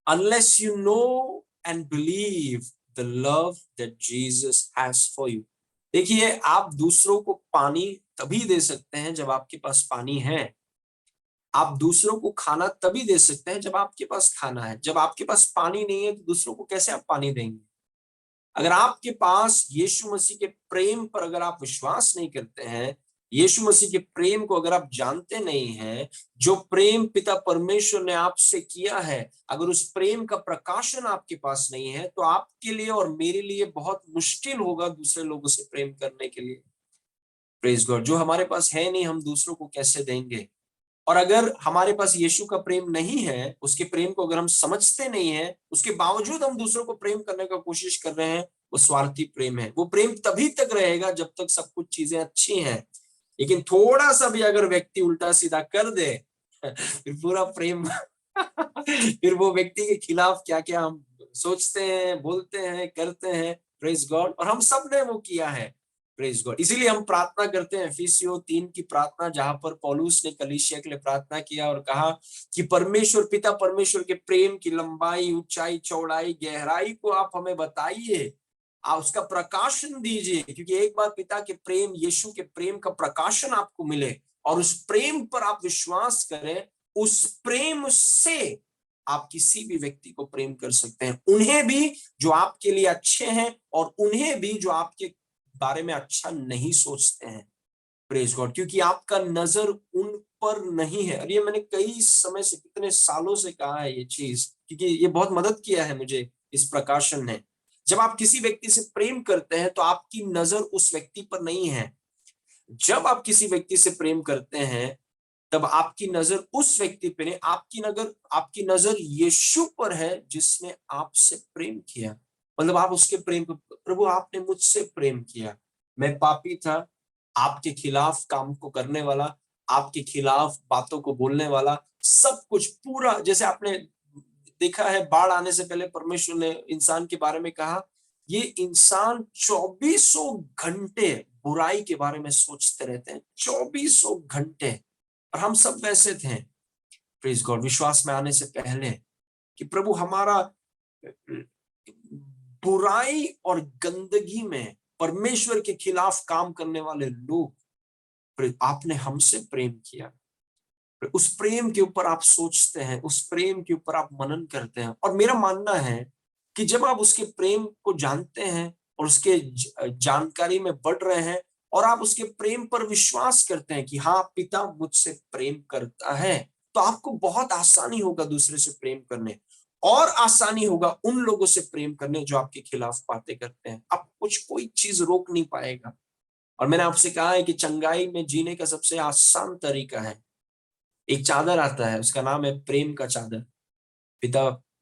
unless you know and believe the love that Jesus has for you. देखिए, आप दूसरों को पानी तभी दे सकते हैं जब आपके पास पानी है। आप दूसरों को खाना तभी दे सकते हैं जब आपके पास खाना है। जब आपके पास पानी नहीं है तो दूसरों को कैसे आप पानी देंगे? अगर आपके पास यीशु मसीह के प्रेम पर अगर आप विश्वास नहीं करते हैं, यीशु मसीह के प्रेम को अगर आप जानते नहीं हैं, जो प्रेम पिता परमेश्वर ने आपसे किया है, अगर उस प्रेम का प्रकाशन आपके पास नहीं है तो आपके लिए और मेरे लिए बहुत मुश्किल होगा दूसरे लोगों से प्रेम करने के लिए। Praise God. जो हमारे पास है नहीं, हम दूसरों को कैसे देंगे? और अगर हमारे पास यीशु का प्रेम नहीं है, उसके प्रेम को अगर हम समझते नहीं है, उसके बावजूद हम दूसरों को प्रेम करने का कोशिश कर रहे हैं, वो स्वार्थी प्रेम है। वो प्रेम तभी तक रहेगा जब तक सब कुछ चीजें अच्छी हैं। लेकिन थोड़ा सा भी अगर व्यक्ति उल्टा सीधा कर दे फिर पूरा प्रेम फिर वो व्यक्ति के खिलाफ क्या क्या हम सोचते हैं, बोलते हैं, करते हैं। Praise God. और हम सब ने वो किया है। Praise God. इसीलिए हम प्रार्थना करते हैं एफिसियों 3 की प्रार्थना, जहां पर पौलुस ने कलीसिया के लिए प्रार्थना किया और कहा कि परमेश्वर पिता परमेश्वर के प्रेम की लंबाई, ऊंचाई, चौड़ाई, गहराई को आप हमें बताइए, आप उसका प्रकाशन दीजिए। क्योंकि एक बार पिता के प्रेम, यीशु के प्रेम का प्रकाशन आपको मिले और उस प्रेम पर आप विश्वास करें, उस प्रेम से आप किसी भी व्यक्ति को प्रेम कर सकते हैं, उन्हें भी जो आपके लिए अच्छे हैं और उन्हें भी जो आपके बारे में अच्छा नहीं सोचते हैं। Praise God. क्योंकि आपका नजर उन पर नहीं है। और ये मैंने कई समय से, कितने सालों से कहा है ये चीज, क्योंकि ये बहुत मदद किया है मुझे इस प्रकाशन ने। जब आप किसी व्यक्ति से प्रेम करते हैं तो आपकी नजर उस व्यक्ति पर नहीं है। जब आप किसी व्यक्ति से प्रेम करते हैं तब आपकी नजर उस व्यक्ति पे नहीं, आपकी नजर यीशु पर है जिसने आपसे प्रेम किया। मतलब आप उसके प्रेम को, प्रभु आपने मुझसे प्रेम किया, मैं पापी था, आपके खिलाफ काम को करने वाला, आपके खिलाफ बातों को बोलने वाला, सब कुछ पूरा। जैसे आपने देखा है, बाढ़ आने से पहले परमेश्वर ने इंसान के बारे में कहा, ये इंसान 2400 घंटे बुराई के बारे में सोचते रहते हैं, 2400 घंटे। और हम सब वैसे थे। Praise God. विश्वास में आने से पहले कि प्रभु हमारा बुराई और गंदगी में परमेश्वर के खिलाफ काम करने वाले लोग, आपने हमसे प्रेम किया। उस प्रेम के ऊपर आप सोचते हैं, उस प्रेम के ऊपर आप मनन करते हैं। और मेरा मानना है कि जब आप उसके प्रेम को जानते हैं और उसके जानकारी में बढ़ रहे हैं और आप उसके प्रेम पर विश्वास करते हैं कि हाँ, पिता मुझसे प्रेम करता है, तो आपको बहुत आसानी होगा दूसरे से प्रेम करने, और आसानी होगा उन लोगों से प्रेम करने जो आपके खिलाफ बातें करते हैं। आप कुछ कोई चीज रोक नहीं पाएगा। और मैंने आपसे कहा है कि चंगाई में जीने का सबसे आसान तरीका है, एक चादर आता है, उसका नाम है प्रेम का चादर।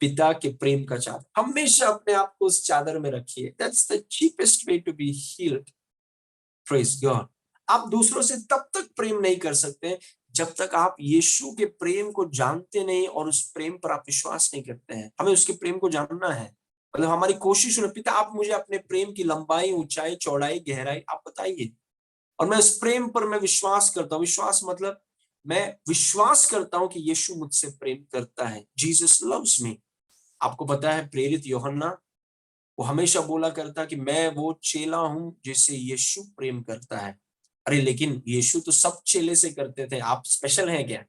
पिता के प्रेम का चादर। हमेशा अपने आप को उस चादर में रखिए। That's the cheapest way to be healed. Praise God. आप दूसरों से तब तक प्रेम नहीं कर सकते जब तक आप यीशु के प्रेम को जानते नहीं और उस प्रेम पर आप विश्वास नहीं करते हैं। हमें उसके प्रेम को जानना है। मतलब हमारी कोशिश है, पिता आप मुझे अपने प्रेम की लंबाई, ऊंचाई, चौड़ाई, गहराई आप बताइए, और मैं उस प्रेम पर मैं विश्वास करता हूँ। विश्वास मतलब मैं विश्वास करता हूं कि यीशु मुझसे प्रेम करता है। जीसस लव्स मी। आपको पता है, प्रेरित यूहन्ना वो हमेशा बोला करता कि मैं वो चेला हूं जिससे यीशु प्रेम करता है। अरे लेकिन यीशु तो सब चेले से करते थे, आप स्पेशल हैं क्या?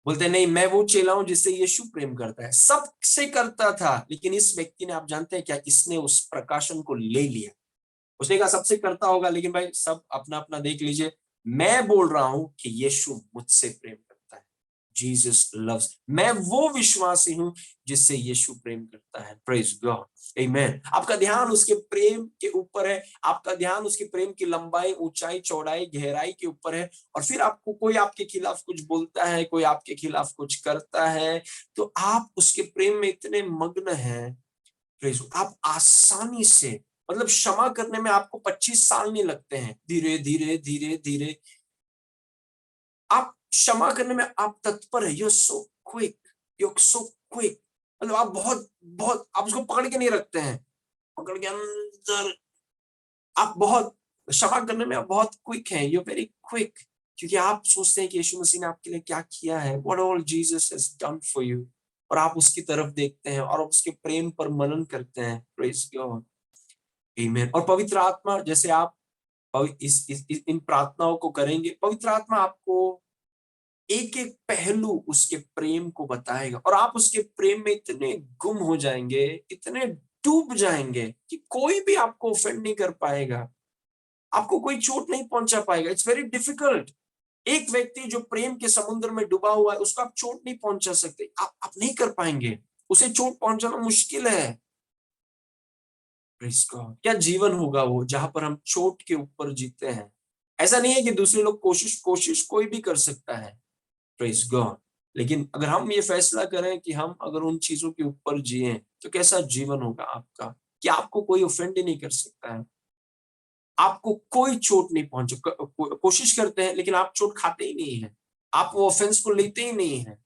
बोलते नहीं, मैं वो चेला हूं जिससे यीशु प्रेम करता है। सबसे करता था, लेकिन इस व्यक्ति ने, आप जानते हैं क्या, इसने उस प्रकाशन को ले लिया। उसने कहा सबसे करता होगा, लेकिन भाई सब अपना अपना देख लीजिए। मैं बोल रहा हूं कि यीशु मुझसे प्रेम करता है। जीसस लव्स, मैं वो विश्वासी हूं जिससे यीशु प्रेम करता है। प्रेज गॉड, आमेन। आपका ध्यान उसके प्रेम के ऊपर है, आपका ध्यान उसके प्रेम की लंबाई, ऊंचाई, चौड़ाई, गहराई के ऊपर है। और फिर आपको कोई आपके खिलाफ कुछ बोलता है, कोई आपके खिलाफ कुछ करता है, तो आप उसके प्रेम में इतने मग्न हैं, प्रेज, आप आसानी से, मतलब क्षमा करने में आपको 25 साल नहीं लगते हैं। धीरे धीरे धीरे धीरे आप क्षमा करने में आप तत्पर है। You so quick, you so quick. मतलब आप बहुत बहुत, आप उसको पकड़ के नहीं रखते हैं, पकड़ के अंदर। आप बहुत क्षमा करने में आप बहुत क्विक हैं, यू वेरी क्विक, क्योंकि आप सोचते हैं कि यीशु मसीह ने आपके लिए क्या किया है, what all Jesus has done for you. और आप उसकी तरफ देखते हैं और उसके प्रेम पर मनन करते हैं। प्रेज गॉड, आमीन। और पवित्र आत्मा, जैसे आप इन प्रार्थनाओं को करेंगे, पवित्र आत्मा आपको एक एक पहलू उसके प्रेम को बताएगा, और आप उसके प्रेम में इतने गुम हो जाएंगे, इतने डूब जाएंगे कि कोई भी आपको ऑफेंड नहीं कर पाएगा, आपको कोई चोट नहीं पहुंचा पाएगा। It's very difficult. एक व्यक्ति जो प्रेम के समुद्र में डूबा हुआ है, उसको आप चोट नहीं पहुंचा सकते, आप नहीं कर पाएंगे, उसे चोट पहुंचाना मुश्किल है। Praise God। क्या जीवन होगा वो जहां पर हम चोट के ऊपर जीते हैं। ऐसा नहीं है कि दूसरे लोग कोशिश कोशिश कोई भी कर सकता है, प्रेज गॉड, लेकिन अगर हम ये फैसला करें कि हम अगर उन चीजों के ऊपर जिए, तो कैसा जीवन होगा आपका, कि आपको कोई ऑफेंड ही नहीं कर सकता है, आपको कोई चोट नहीं पहुंचे। कोशिश करते हैं लेकिन आप चोट खाते ही नहीं है, आप वो ऑफेंस को लेते ही नहीं है।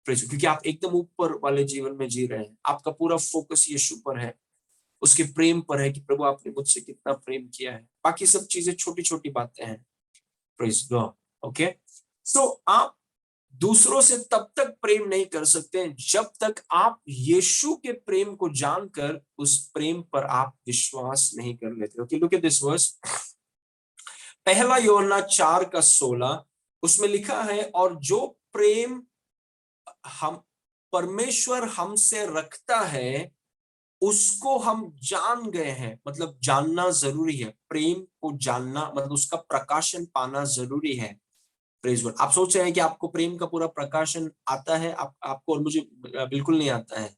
प्रेज, क्योंकि आप एकदम ऊपर वाले जीवन में जी रहे हैं, आपका पूरा फोकस यीशु पर है, उसके प्रेम पर है कि प्रभु आपने मुझसे कितना प्रेम किया है। बाकी सब चीजें छोटी छोटी बातें हैं। Praise God. ओके, सो आप दूसरों से तब तक प्रेम नहीं कर सकते जब तक आप यीशु के प्रेम को जानकर उस प्रेम पर आप विश्वास नहीं कर लेते। Okay, look at this verse, पहला यूहन्ना 4:16, उसमें लिखा है, और जो प्रेम हम परमेश्वर हमसे रखता है उसको हम जान गए हैं। मतलब जानना जरूरी है, प्रेम को जानना मतलब उसका प्रकाशन पाना जरूरी है। Praise word. आप सोच रहे हैं कि आपको प्रेम का पूरा प्रकाशन आता है, आपको और मुझे बिल्कुल नहीं आता है।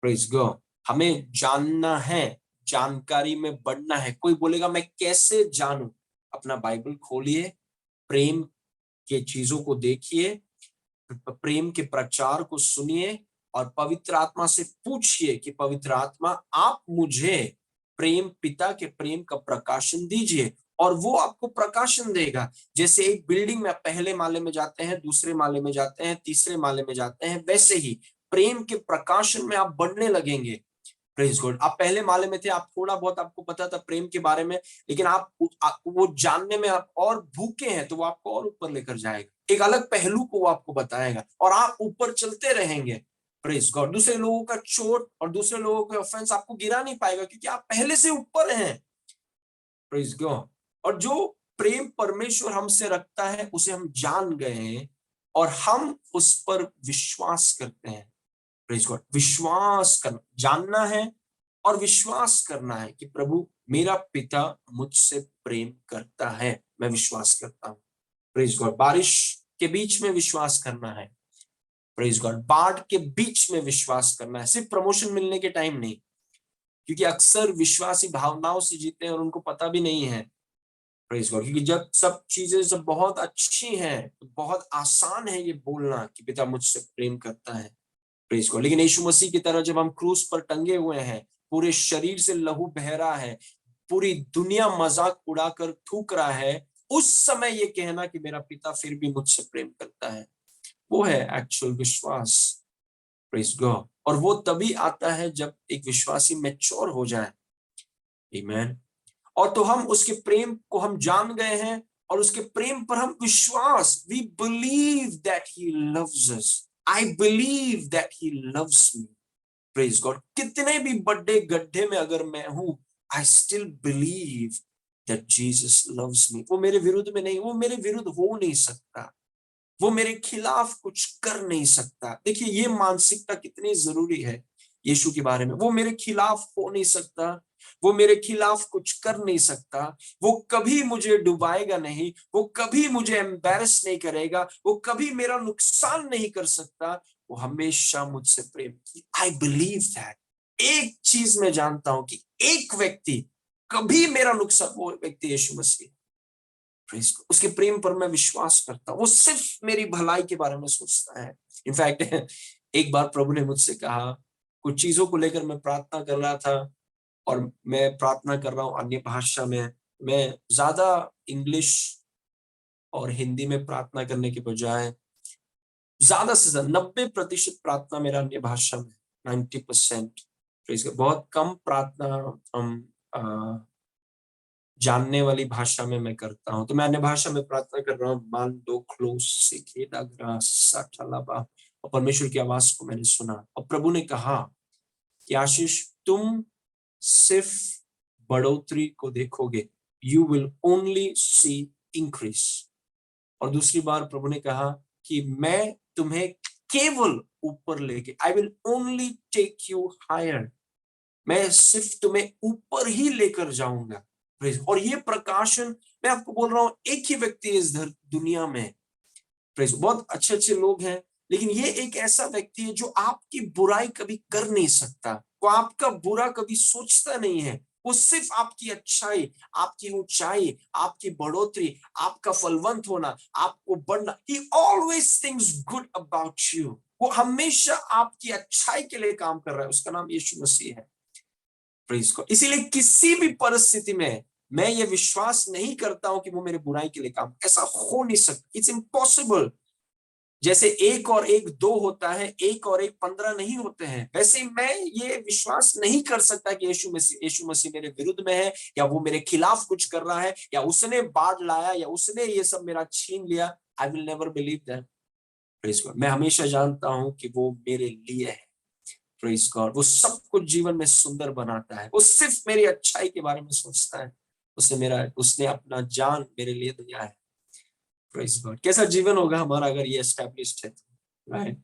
Praise God. हमें जानना है, जानकारी में बढ़ना है। कोई बोलेगा मैं कैसे जानूं, अपना बाइबल खोलिए, प्रेम के चीजों को देखिए, प्रेम के प्रचार को सुनिए, और पवित्र आत्मा से पूछिए कि पवित्र आत्मा आप मुझे प्रेम, पिता के प्रेम का प्रकाशन दीजिए, और वो आपको प्रकाशन देगा। जैसे एक बिल्डिंग में आप पहले माले में जाते हैं, दूसरे माले में जाते हैं, तीसरे माले में जाते हैं, वैसे ही प्रेम के प्रकाशन में आप बढ़ने लगेंगे। Praise God. आप पहले माले में थे, आप थोड़ा बहुत आपको पता था प्रेम के बारे में, लेकिन आप वो जानने में आप और भूखे हैं, तो वो आपको और ऊपर लेकर जाएगा, एक अलग पहलू को वो आपको बताएगा, और आप ऊपर चलते रहेंगे। Praise God. दूसरे लोगों का चोट और दूसरे लोगों का ऑफेंस आपको गिरा नहीं पाएगा, क्योंकि आप पहले से ऊपर हैं। Praise God. और जो प्रेम परमेश्वर हमसे रखता है उसे हम जान गए हैं, और हम उस पर विश्वास करते हैं। Praise God. विश्वास करना, जानना है और विश्वास करना है कि प्रभु मेरा पिता मुझसे प्रेम करता है, मैं विश्वास करता हूं। Praise God. बारिश के बीच में विश्वास करना है। Praise God. बाढ़ के बीच में विश्वास करना है, सिर्फ प्रमोशन मिलने के टाइम नहीं, क्योंकि अक्सर विश्वासी भावनाओं से जीते हैं और उनको पता भी नहीं है। Praise God. क्योंकि जब सब चीजें जब बहुत अच्छी हैं तो बहुत आसान है ये बोलना कि पिता मुझसे प्रेम करता है। Praise God. लेकिन यीशु मसीह की तरह जब हम क्रूस पर टंगे हुए हैं, पूरे शरीर से लहू बह रहा है, पूरी दुनिया मजाक उड़ाकर थूक रहा है, उस समय ये कहना कि मेरा पिता फिर भी मुझसे प्रेम करता है, वो है एक्चुअल विश्वास। Praise God. और वो तभी आता है जब एक विश्वासी मैच्योर हो जाए। आमीन। और तो हम उसके प्रेम को हम जान गए हैं, और उसके प्रेम पर हम विश्वास, we believe that he loves us, I believe that he loves me. Praise God. कितने भी बड़े गड्ढे में अगर मैं हूं, I still believe that Jesus loves me. वो मेरे विरुद्ध में नहीं, वो मेरे विरुद्ध हो नहीं सकता। वो मेरे खिलाफ कुछ कर नहीं सकता। देखिए ये मानसिकता कितनी जरूरी है यीशु के बारे में। वो मेरे खिलाफ हो नहीं सकता, वो मेरे खिलाफ कुछ कर नहीं सकता, वो कभी मुझे डुबाएगा नहीं, वो कभी मुझे एम्बैरस नहीं करेगा, वो कभी मेरा नुकसान नहीं कर सकता, वो हमेशा मुझसे प्रेम की। आई बिलीव दैट। एक चीज मैं जानता हूं कि एक व्यक्ति कभी मेरा नुकसान, वो व्यक्ति यीशु मसीह। Praise God। उसके प्रेम पर मैं विश्वास करता हूं। वो सिर्फ मेरी भलाई के बारे में सोचता है। इनफैक्ट एक बार प्रभु ने मुझसे कहा, कुछ चीजों को लेकर मैं प्रार्थना कर रहा था और मैं प्रार्थना कर रहा हूँ अन्य भाषा में। मैं ज्यादा इंग्लिश और हिंदी में प्रार्थना करने के बजाय ज्यादा से ज्यादा 90% प्रार्थना मेरा अन्य भाषा में, 90%। बहुत कम प्रार्थना हम जानने वाली भाषा में मैं करता हूँ। तो मैं अन्य भाषा में प्रार्थना कर रहा हूँ, मान दो क्लोज और परमेश्वर की आवाज को मैंने सुना और प्रभु ने कहा कि आशीष, तुम सिर्फ बढ़ोतरी को देखोगे, you will only see increase. और दूसरी बार प्रभु ने कहा कि मैं तुम्हें केवल ऊपर लेके, I will only take you higher, मैं सिर्फ तुम्हें ऊपर ही लेकर जाऊंगा। और ये प्रकाशन मैं आपको बोल रहा हूं, एक ही व्यक्ति इस दुनिया में, बहुत अच्छे अच्छे लोग हैं, लेकिन ये एक ऐसा व्यक्ति है जो आपकी बुराई कभी कर नहीं सकता, वो आपका बुरा कभी सोचता नहीं है, वो सिर्फ आपकी अच्छाई, आपकी ऊंचाई, आपकी बढ़ोतरी, आपका फलवंत होना, आपको बढ़ना, he always thinks good about you। वो हमेशा आपकी अच्छाई के लिए काम कर रहा है। उसका नाम यीशु मसीह है। Praise God. इसीलिए किसी भी परिस्थिति में मैं ये विश्वास नहीं करता हूं कि वो मेरे बुराई के लिए काम, ऐसा हो नहीं सकता, इट्स इम्पॉसिबल। जैसे 1 और 1 2 होता है, 1 और 1 15 नहीं होते हैं, वैसे मैं ये विश्वास नहीं कर सकता कि यीशु मसीह मेरे विरुद्ध में है, या वो मेरे खिलाफ कुछ कर रहा है, या उसने बाढ़ लाया, या उसने ये सब मेरा छीन लिया। I will never believe that. Praise God. मैं हमेशा जानता हूं कि वो मेरे लिए है। Praise God. वो सब कुछ जीवन में सुंदर बनाता है, वो सिर्फ मेरी अच्छाई के बारे में सोचता है। उसने अपना जान मेरे लिए दिया है। Praise God. कैसा जीवन होगा हमारा अगर ये एस्टैब्लिश्ड है, राइट।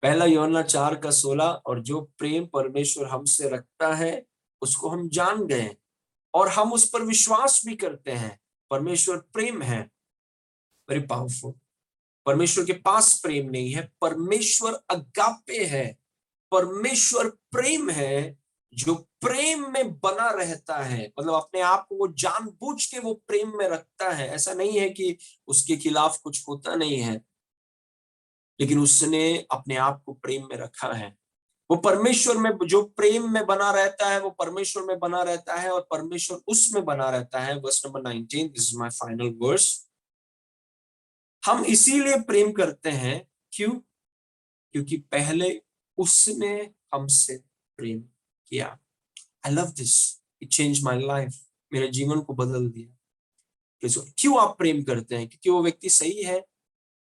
पहला यूहन्ना 4:16, और जो प्रेम परमेश्वर हमसे रखता है उसको हम जान गए और हम उस पर विश्वास भी करते हैं। परमेश्वर प्रेम है। Very powerful. परमेश्वर के पास प्रेम नहीं है, परमेश्वर अगापे है, परमेश्वर प्रेम है, जो प्रेम में बना रहता है। मतलब अपने आप को वो जानबूझ के वो प्रेम में रखता है। ऐसा नहीं है कि उसके खिलाफ कुछ होता नहीं है, लेकिन उसने अपने आप को प्रेम में रखा है। वो परमेश्वर में, जो प्रेम में बना रहता है वो परमेश्वर में बना रहता है और परमेश्वर उसमें बना रहता है। Verse number 19, this is my final verse. हम इसीलिए प्रेम करते हैं, क्यों? क्योंकि पहले उसने हमसे प्रेम किया। I love this, it change my life. मेरे जीवन को बदल दिया। क्यों आप प्रेम करते हैं? क्योंकि वो व्यक्ति सही है,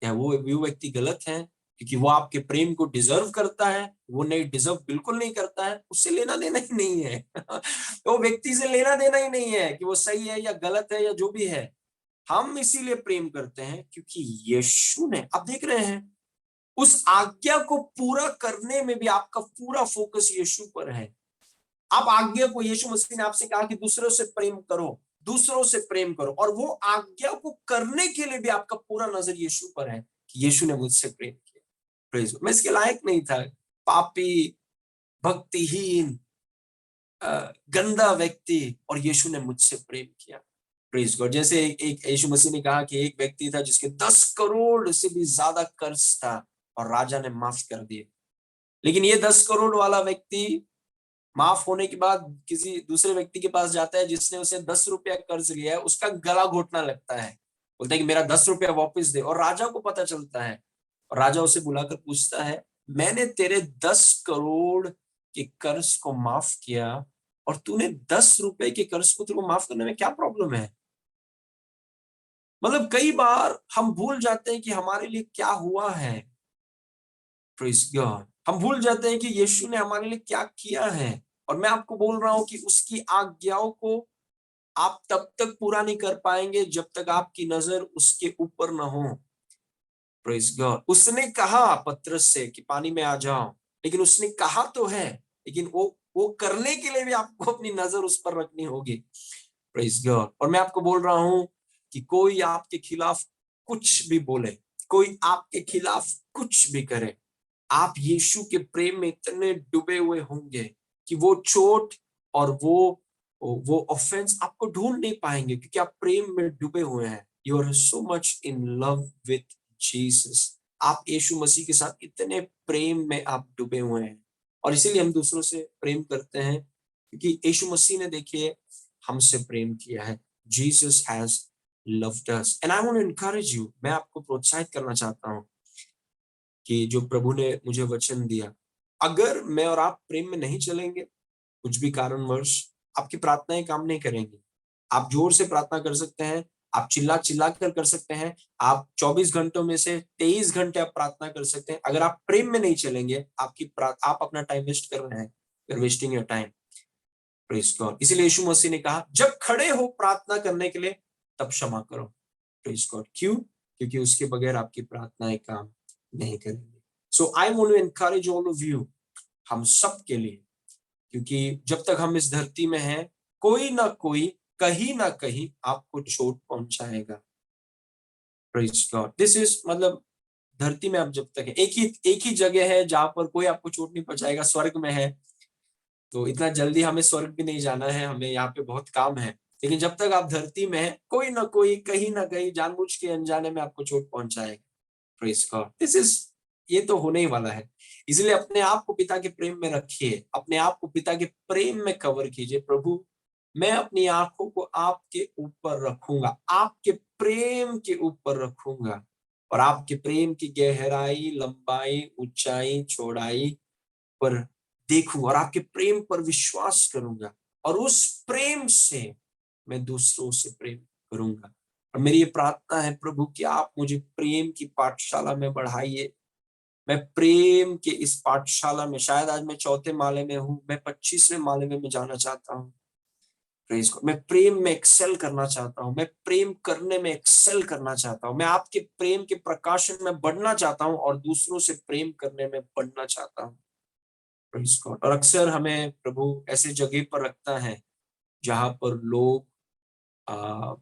या वो व्यक्ति गलत है? क्योंकि वो आपके प्रेम को डिजर्व करता है? वो नहीं, डिजर्व बिल्कुल नहीं करता है, उससे लेना देना ही नहीं है। वो व्यक्ति से लेना देना ही नहीं है कि वो सही है या गलत है या जो भी है। हम इसीलिए प्रेम करते हैं क्योंकि यीशु ने, आप देख रहे हैं, उस आज्ञा को पूरा करने में भी आपका पूरा फोकस यीशु पर है। आप आज्ञा को, यीशु मसीह ने आपसे कहा कि दूसरों से प्रेम करो, दूसरों से प्रेम करो, और वो आज्ञा को करने के लिए भी आपका पूरा नजर यीशु पर है कि यीशु ने मुझसे प्रेम किया। प्रेज। मैं इसके लायक नहीं था, पापी, भक्तिहीन, गंदा व्यक्ति, और यीशु ने मुझसे प्रेम किया। Praise God. जैसे एक यीशु मसीह ने कहा कि एक व्यक्ति था जिसके 10 करोड़ से भी ज्यादा कर्ज था और राजा ने माफ कर दिए। लेकिन ये 10 करोड़ वाला व्यक्ति माफ होने के बाद किसी दूसरे व्यक्ति के पास जाता है जिसने उसे 10 रुपया कर्ज लिया है, उसका गला घोटना लगता है, बोलता है कि मेरा 10 रुपया वापस दे। और राजा को पता चलता है और राजा उसे बुलाकर पूछता है, मैंने तेरे 10 करोड़ के कर्ज को माफ किया और तूने 10 रुपए के कर्ज को, तेरे को माफ करने में क्या प्रॉब्लम है? मतलब कई बार हम भूल जाते हैं कि हमारे लिए क्या हुआ है। Praise God. हम भूल जाते हैं कि यीशु ने हमारे लिए क्या किया है। और मैं आपको बोल रहा हूं कि उसकी आज्ञाओं को आप तब तक पूरा नहीं कर पाएंगे जब तक आपकी नजर उसके ऊपर ना हो। Praise God. उसने कहा पतरस से कि पानी में आ जाओ, लेकिन उसने कहा तो है, लेकिन वो करने के लिए भी आपको अपनी नजर उस पर रखनी होगी। Praise God. और मैं आपको बोल रहा हूं कि कोई आपके खिलाफ कुछ भी बोले, कोई आपके खिलाफ कुछ भी करे, आप यीशु के प्रेम में इतने डूबे हुए होंगे कि वो चोट और वो ऑफेंस आपको ढूंढ नहीं पाएंगे, क्योंकि आप प्रेम में डूबे हुए हैं। You are so much in love with Jesus. आप यीशु मसीह के साथ इतने प्रेम में आप डूबे हुए हैं, और इसीलिए हम दूसरों से प्रेम करते हैं, क्योंकि यीशु मसीह ने देखिए हमसे प्रेम किया है। Jesus has loved us and I want to encourage you. मैं आपको प्रोत्साहित करना चाहता हूं कि जो प्रभु ने मुझे वचन दिया, अगर मैं और आप प्रेम में नहीं चलेंगे, कुछ भी कारणवश आपकी प्रार्थनाएं काम नहीं करेंगी। आप जोर से प्रार्थना कर सकते हैं, आप चिल्ला चिल्ला कर सकते हैं, आप 24 घंटों में से 23 घंटे आप प्रार्थना कर सकते हैं, अगर आप प्रेम में नहीं चलेंगे, आप अपना टाइम वेस्ट कर रहे हैं। You are wasting your time. Praise God. इसीलिए यीशु मसीह ने कहा जब खड़े हो प्रार्थना करने के लिए तब क्षमा करो। Praise God. क्यों? क्योंकि उसके बगैर आपकी प्रार्थनाएं काम नहीं करेंगी। So I want to encourage all of you, हम सब के लिए, क्योंकि जब तक हम इस धरती में हैं, कोई ना कोई कहीं ना कहीं आपको चोट पहुंचाएगा। Praise God. दिस इज मतलब धरती में आप जब तक है, एक ही जगह है जहां पर कोई आपको चोट नहीं पहुंचाएगा, स्वर्ग में है। तो इतना जल्दी हमें स्वर्ग भी नहीं जाना है, हमें यहाँ पे बहुत काम है। लेकिन जब तक आप धरती में हैं, कोई ना कोई कहीं ना कहीं जानबूझ के अनजाने में आपको चोट पहुंचाएगा। Praise God. दिस इज, ये तो होने ही वाला है। इसलिए अपने आप को पिता के प्रेम में रखिए, अपने आप को पिता के प्रेम में कवर कीजिए। प्रभु, मैं अपनी आंखों को आपके ऊपर रखूंगा, आपके प्रेम के ऊपर रखूंगा, और आपके प्रेम की गहराई, लंबाई, ऊंचाई, चौड़ाई पर देखूं, और आपके प्रेम पर विश्वास करूंगा, और उस प्रेम से मैं दूसरों से प्रेम करूंगा। और मेरी ये प्रार्थना है प्रभु कि आप मुझे प्रेम की पाठशाला में बढ़ाइए। मैं प्रेम के इस पाठशाला में, शायद आज मैं 4थे माले में हूं, मैं 25वें माले में मैं जाना चाहता हूँ। Praise God. मैं प्रेम में एक्सेल करना चाहता हूँ, मैं प्रेम करने में एक्सेल करना चाहता हूँ, मैं आपके प्रेम के प्रकाशन में बढ़ना चाहता हूँ, और दूसरों से प्रेम करने में बढ़ना चाहता हूँ। Praise God. और अक्सर हमें प्रभु ऐसे जगह पर रखता है जहां पर लोग आ,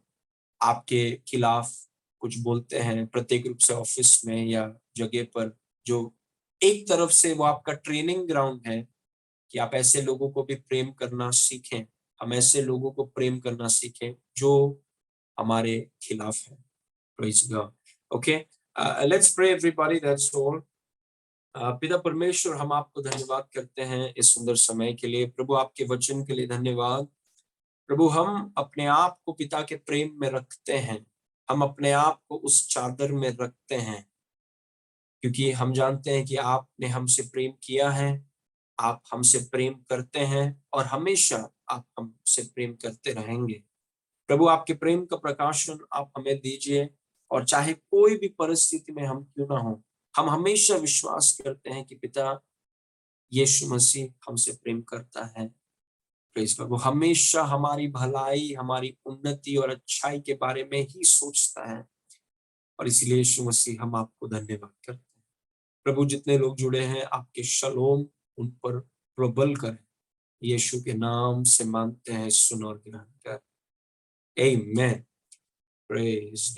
आपके खिलाफ कुछ बोलते हैं, प्रत्येक रूप से ऑफिस में या जगह पर, जो एक तरफ से वो आपका ट्रेनिंग ग्राउंड है कि आप ऐसे लोगों को भी प्रेम करना सीखें। हम ऐसे लोगों को प्रेम करना सीखें जो हमारे खिलाफ है। Praise God. Okay, let's pray everybody, that's all. पिता परमेश्वर, हम आपको धन्यवाद करते हैं इस सुंदर समय के लिए। प्रभु, आपके वचन के लिए धन्यवाद। प्रभु, हम अपने आप को पिता के प्रेम में रखते हैं, हम अपने आप को उस चादर में रखते हैं, क्योंकि हम जानते हैं कि आपने हमसे प्रेम किया है, आप हमसे प्रेम करते हैं, और हमेशा आप हमसे प्रेम करते रहेंगे। प्रभु, आपके प्रेम का प्रकाशन आप हमें दीजिए, और चाहे कोई भी परिस्थिति में हम क्यों ना हो, हम हमेशा विश्वास करते हैं कि पिता यीशु मसीह हमसे प्रेम करता है। Praise God. वो हमेशा हमारी भलाई, हमारी उन्नति और अच्छाई के बारे में ही सोचता है, और इसीलिए यीशु मसीह हम आपको धन्यवाद करते हैं। प्रभु, जितने लोग जुड़े हैं, आपके शलोम उन पर प्रबल करें। यीशु के नाम से मांगते हैं, सुन और ग्रहण कर। आमीन। प्रेज